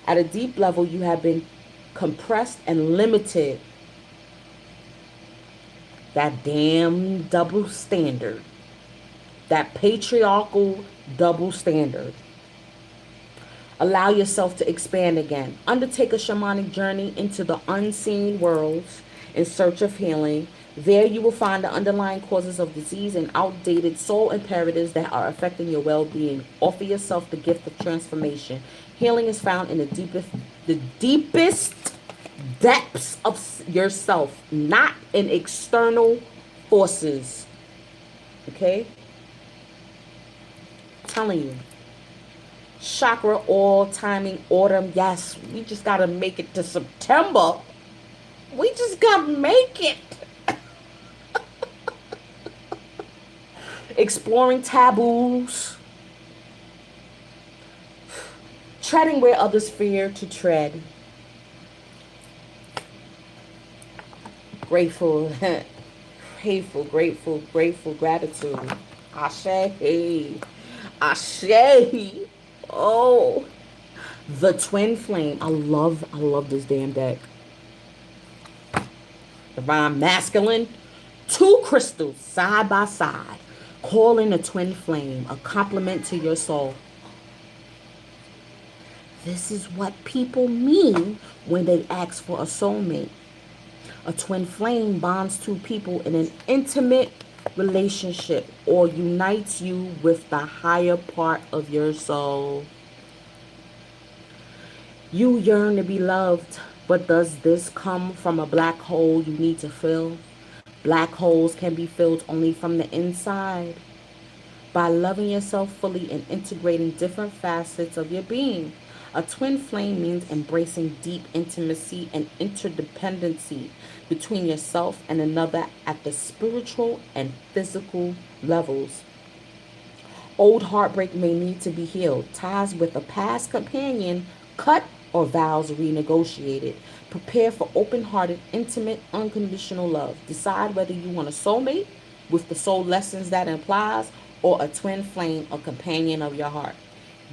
At a deep level, you have been compressed and limited. That damn double standard. That patriarchal double standard. Allow yourself to expand again. Undertake a shamanic journey into the unseen worlds in search of healing. There you will find the underlying causes of disease and outdated soul imperatives that are affecting your well-being. Offer yourself the gift of transformation. Healing is found in the deepest depths of yourself, not in external forces. Okay? I'm telling you. Chakra all timing autumn. Yes, we just gotta make it to September. We just gotta make it. Exploring taboos. Treading where others fear to tread. Grateful. grateful, grateful, grateful, gratitude. Ashe. Ashe. Oh, the twin flame. I love this damn deck. Divine masculine. Two crystals side by side. Calling a twin flame, a compliment to your soul. This is what people mean when they ask for a soulmate. A twin flame bonds two people in an intimate relationship or unites you with the higher part of your soul. You yearn to be loved, but does this come from a black hole you need to fill? Black holes can be filled only from the inside. By loving yourself fully and integrating different facets of your being. A twin flame means embracing deep intimacy and interdependency between yourself and another at the spiritual and physical levels. Old heartbreak may need to be healed. Ties with a past companion cut or vows renegotiated. Prepare for open-hearted, intimate, unconditional love. Decide whether you want a soulmate with the soul lessons that implies or a twin flame, a companion of your heart.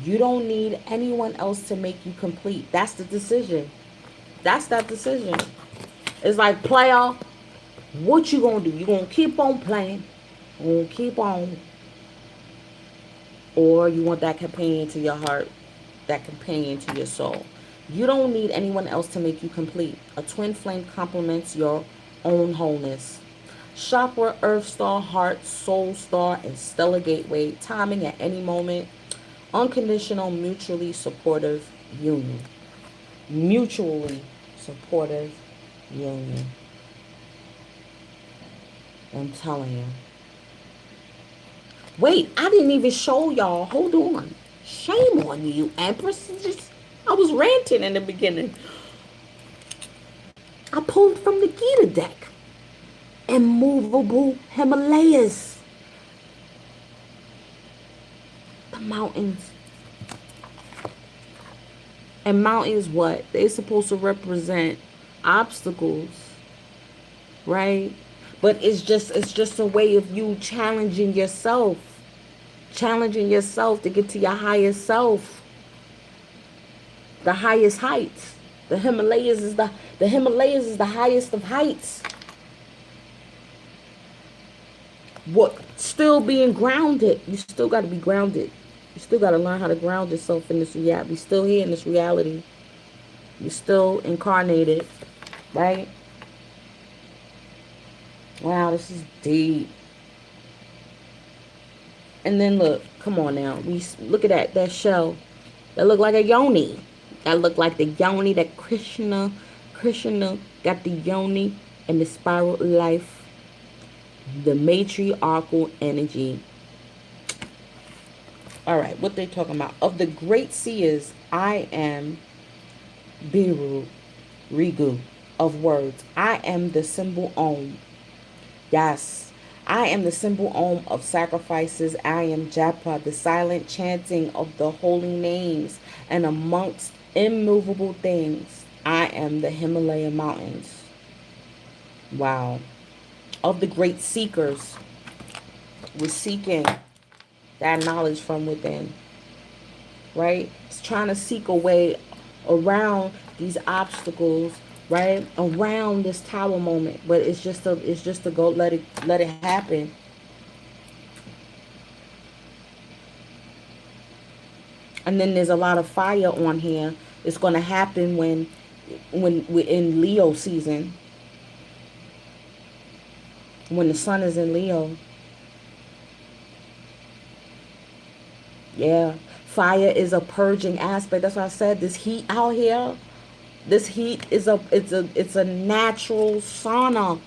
You don't need anyone else to make you complete. That's the decision. That's that decision. It's like, player, what you gonna do? You gonna keep on playing? You gonna keep on? Or you want that companion to your heart, that companion to your soul. You don't need anyone else to make you complete. A twin flame complements your own wholeness. Chakra, Earth Star, Heart, Soul Star, and Stellar Gateway. Timing at any moment. Unconditional, mutually supportive union. Mutually supportive union. I'm telling you. Wait, I didn't even show y'all. Hold on. Shame on you, Empress. I was ranting in the beginning. I pulled from the Gita deck. Immovable Himalayas. The mountains. And mountains what? They're supposed to represent obstacles, right? But it's just a way of you challenging yourself. Challenging yourself to get to your highest self. The highest heights. The Himalayas is the highest of heights. What still being grounded? You still got to be grounded. You still got to learn how to ground yourself in this reality. You're still here in this reality. You're still incarnated, right? Wow, this is deep. And then look, come on now. We look at that shell. That look like a yoni. That look like the yoni that Krishna got the yoni and the spiral life. The matriarchal energy. All right, what they talking about? Of the great seers, I am Biru, Rigu of words. I am the symbol Om. Yes, I am the symbol Om of sacrifices. I am Japa, the silent chanting of the holy names. And amongst immovable things, I am the Himalaya mountains. Wow. Of the great seekers, we're seeking that knowledge from within, right? It's trying to seek a way around these obstacles, right? Around this tower moment, but it's just to go let it happen. And then there's a lot of fire on here. It's going to happen when we're in Leo season. When the sun is in Leo. Yeah. Fire is a purging aspect. That's why I said this heat out here. This heat is it's a natural sauna.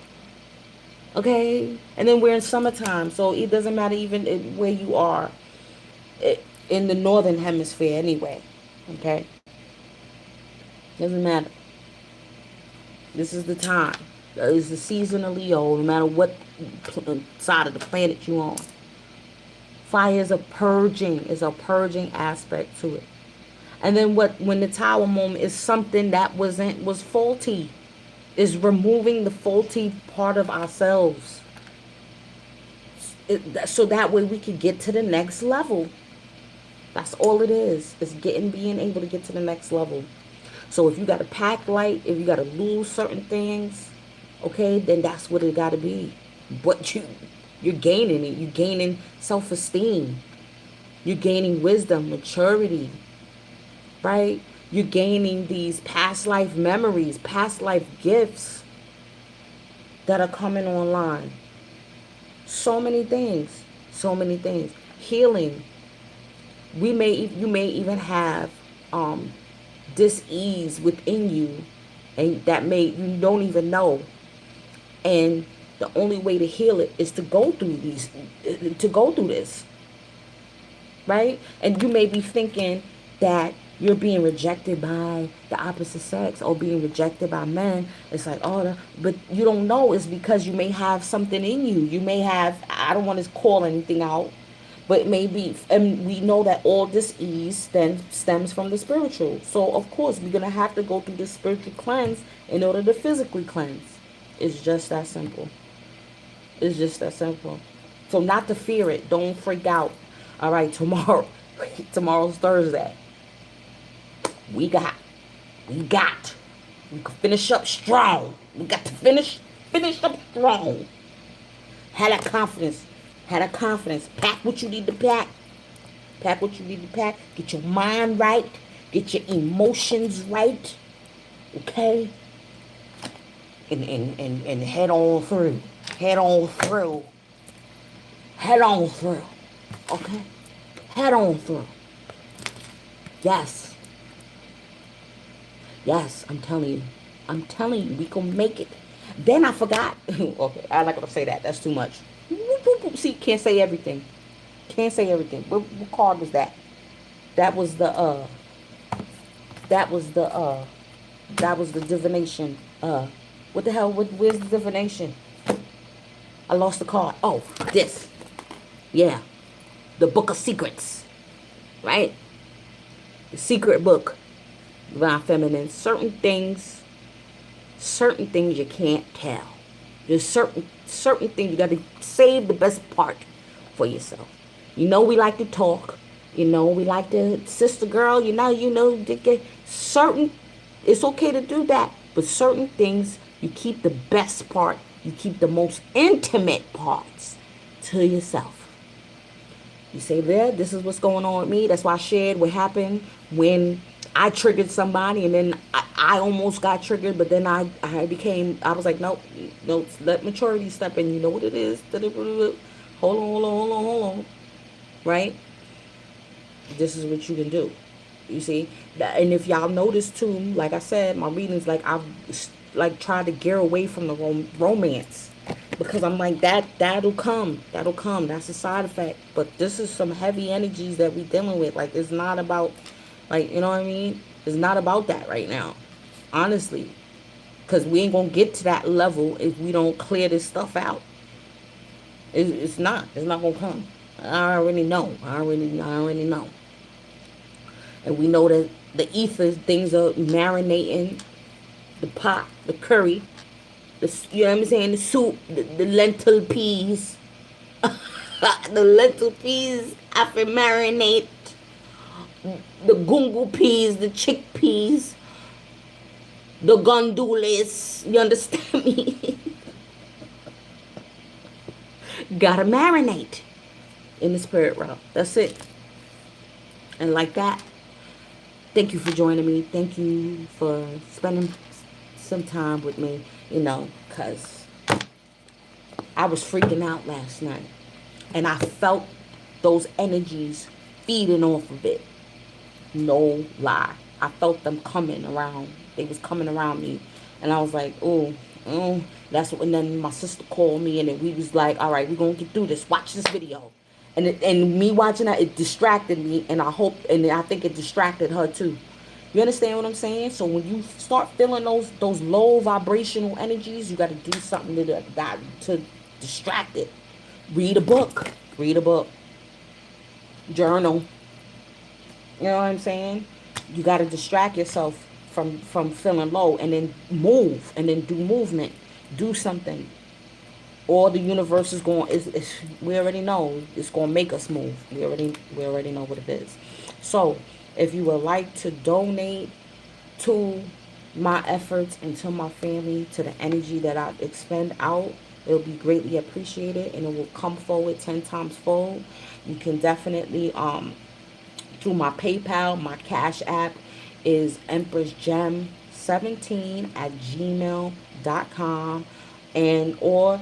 Okay? And then we're in summertime. So it doesn't matter even where you are. In the northern hemisphere anyway. Okay? Doesn't matter. This is the time. It's the season of Leo, no matter what side of the planet you're on. Fire is a purging aspect to it. And then when the tower moment is something that was faulty. Is removing the faulty part of ourselves. So that way we could get to the next level. That's all it is. It's being able to get to the next level. So if you got to pack light, if you got to lose certain things, okay, then that's what it got to be. But you're gaining it. You're gaining self-esteem. You're gaining wisdom, maturity, right? You're gaining these past life memories, past life gifts that are coming online. So many things. So many things. Healing. You may even have dis-ease within you, and that may you don't even know. And the only way to heal it is to go through this, right? And you may be thinking that you're being rejected by the opposite sex or being rejected by men. It's like, but you don't know. It's because you may have something in you. You may have, I don't want to call anything out, but maybe, and we know that all this ease then stems from the spiritual. So of course we're gonna have to go through the spiritual cleanse in order to physically cleanse. It's just that simple. It's just that simple. So not to fear it. Don't freak out. All right, tomorrow. Tomorrow's Thursday. We got. We got. We can finish up strong. We got to finish up strong. Have that confidence. Have that confidence. Pack what you need to pack. Pack what you need to pack. Get your mind right. Get your emotions right. Okay? And head on through. Head on through. Head on through. Okay? Head on through. Yes. Yes, I'm telling you. I'm telling you, we gonna make it. Then I forgot. Okay, I'm not gonna say that. That's too much. See, can't say everything. Can't say everything. What card was that? That was the that was the that was the divination. What the hell? Where's the divination? I lost the card. Oh, this. Yeah. The Book of Secrets. Right? The secret book. Divine Feminine. Certain things you can't tell. There's certain things you got to save the best part for yourself. You know we like to talk. You know we like to sister girl. Certain. It's okay to do that, but certain things you keep the best part. You keep the most intimate parts to yourself. You say, there, this is what's going on with me. That's why I shared what happened when I triggered somebody, and then I almost got triggered, but then I was like, nope, let maturity step in. You know what it is. Hold on. Right? This is what you can do. You see? And if y'all notice too, like I said, my readings, like I've like tried to gear away from the romance. Because I'm like, that'll come. That's a side effect. But this is some heavy energies that we dealing with. Like, it's not about, like, you know what I mean? It's not about that right now. Honestly. Because we ain't going to get to that level if we don't clear this stuff out. It's not. It's not going to come. I already know. I already know. And we know that the ether, things are marinating. The pot, the curry. You know what I'm saying? The soup, the lentil peas. The lentil peas after marinate. The gungu peas, the chickpeas. The gandules. You understand me? Gotta marinate in the spirit realm. That's it. And like that, thank you for joining me. Thank you for spending some time with me, because I was freaking out last night. And I felt those energies feeding off of it. No lie. I felt them coming around. They was coming around me. And I was like, oh. And then my sister called me, and then we was like, all right, we're going to get through this. Watch this video. And me watching that, it distracted me, and I think it distracted her too. You understand what I'm saying? So when you start feeling those low vibrational energies, you got to do something to distract it. Read a book. Journal. You know what I'm saying? You got to distract yourself from feeling low, and then move, and then do movement. Do something. or the universe is going is we already know it's going to make us move. We already know what it is. So if you would like to donate to my efforts and to my family, to the energy that I expend out, it'll be greatly appreciated, and it will come forward 10 times fold. You can definitely through my PayPal. My Cash App is Empress Gem 17 at gmail.com. And or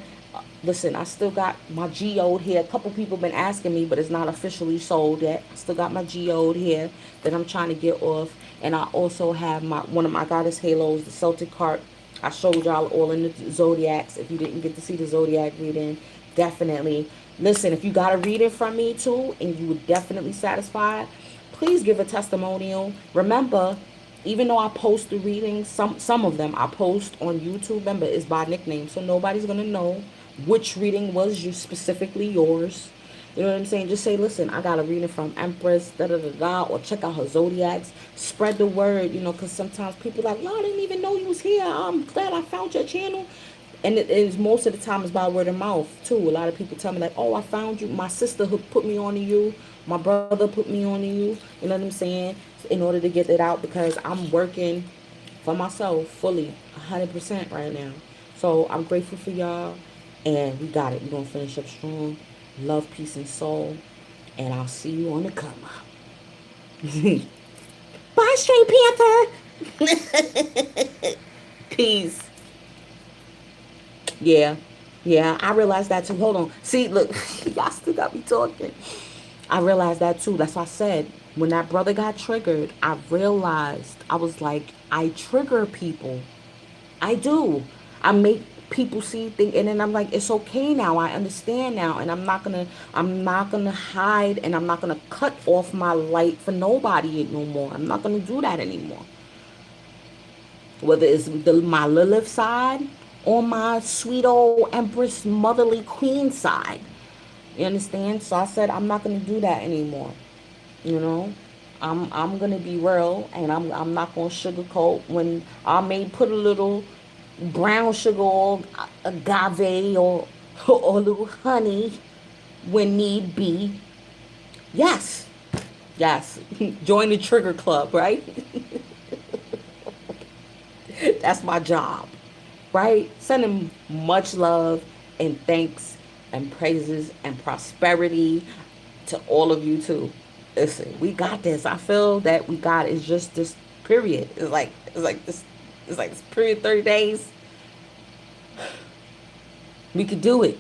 listen, I still got my geode here. A couple people been asking me, but it's not officially sold yet. I still got my geode here that I'm trying to get off. And I also have my one of my goddess halos, the Celtic card. I showed y'all all in the zodiacs. If you didn't get to see the zodiac reading, definitely listen. If you got a reading from me too, and you were definitely satisfied, please give a testimonial. Remember, even though I post the readings, some of them I post on YouTube. Remember, it's by nickname, so nobody's gonna know which reading was you specifically yours. You know what I'm saying? Just say, listen, I got a reading from Empress, da da da da, or check out her zodiacs. Spread the word, because sometimes people are like, y'all didn't even know you was here. I'm glad I found your channel. And it is most of the time it's by word of mouth too. A lot of people tell me like, oh, I found you. My sister who put me on to you. My brother put me on to you. You know what I'm saying? In order to get it out, because I'm working for myself fully, 100% right now. So I'm grateful for y'all, and we got it. We're gonna finish up strong. Love, peace, and soul, and I'll see you on the come up. Bye, Straight Panther. Peace. Yeah. Yeah, I realized that too. Hold on. See, look, y'all still got me talking. I realized that too. That's why I said when that brother got triggered, I realized I was like, I trigger people. I do. I make people see things, and then I'm like, it's okay now. I understand now, and I'm not gonna hide, and I'm not gonna cut off my light for nobody no more. I'm not gonna do that anymore. Whether it's my Lilith side or my sweet old Empress motherly queen side. You understand? So I said I'm not gonna do that anymore. You know, I'm gonna be real, and I'm not gonna sugarcoat. When I may put a little brown sugar or agave or a little honey when need be. Yes, yes. Join the trigger club, right? That's my job, right? Sending much love and thanks and praises and prosperity to all of you too. Listen, we got this. I feel that we got it. It's just this period. It's like this. It's like this period. 30 days. We could do it.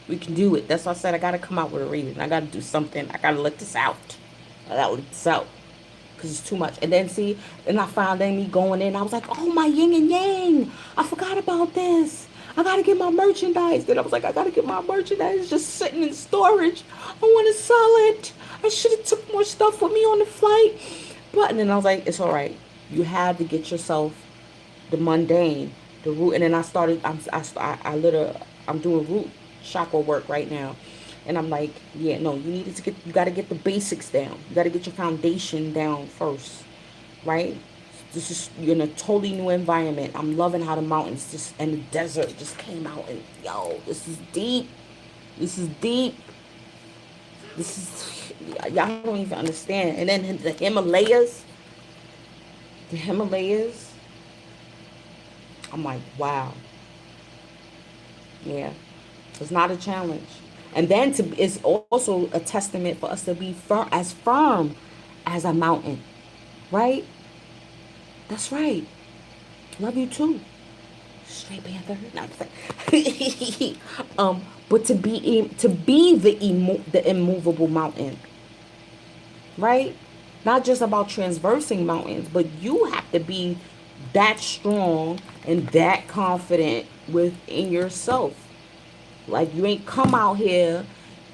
We can do it. That's why I said I gotta come out with a reading. I gotta do something. I gotta let this out. I gotta let this out. Because it's too much. And then see, and I found then me going in. I was like, oh, my yin and yang. I forgot about this. I gotta get my merchandise. Then I was like, I gotta get my merchandise. It's just sitting in storage. I want to sell it. I should have took more stuff with me on the flight. But and then I was like, it's all right. You had to get yourself the mundane, the root. And then I started. I'm doing root chakra work right now. And I'm like, yeah, no, you got to get the basics down. You got to get your foundation down first, right? This is, you're in a totally new environment. I'm loving how the mountains just and the desert just came out, and yo, this is deep. This is deep. This is, y'all don't even understand. And then the Himalayas, I'm like, wow. Yeah, it's not a challenge. And then it's also a testament for us to be firm as a mountain, right? That's right. Love you too, Straight Panther. No, I'm just like- but to be the immovable mountain, right? Not just about transversing mountains, but you have to be that strong and that confident within yourself. Like you ain't come out here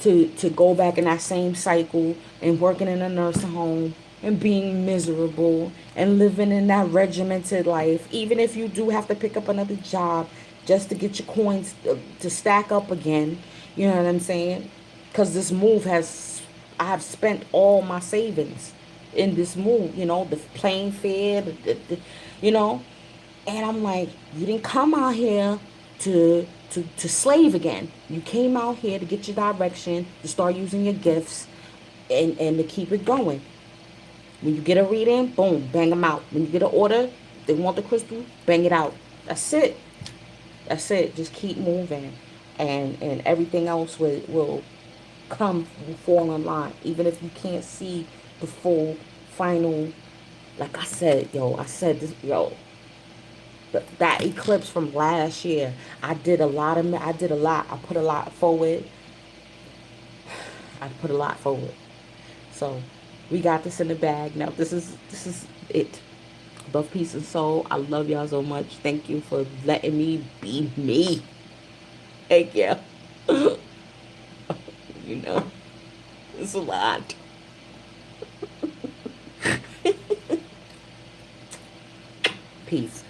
to go back in that same cycle and working in a nursing home and being miserable and living in that regimented life. Even if you do have to pick up another job just to get your coins to stack up again, you know what I'm saying? Because this move I have spent all my savings in this move. The plane fare, you know. And I'm like, you didn't come out here to to slave again. You came out here to get your direction, to start using your gifts, and to keep it going. When you get a reading, boom, bang them out. When you get an order, they want the crystal, bang it out. That's it. That's it. Just keep moving, and everything else will come, will fall in line. Even if you can't see the full final, like I said, yo, I said this, yo, that eclipse from last year. I did a lot. I put a lot forward. I put a lot forward. So we got this in the bag. Now this is it. Love, peace, and soul. I love y'all so much. Thank you for letting me be me. Thank you. You know, it's a lot. Peace.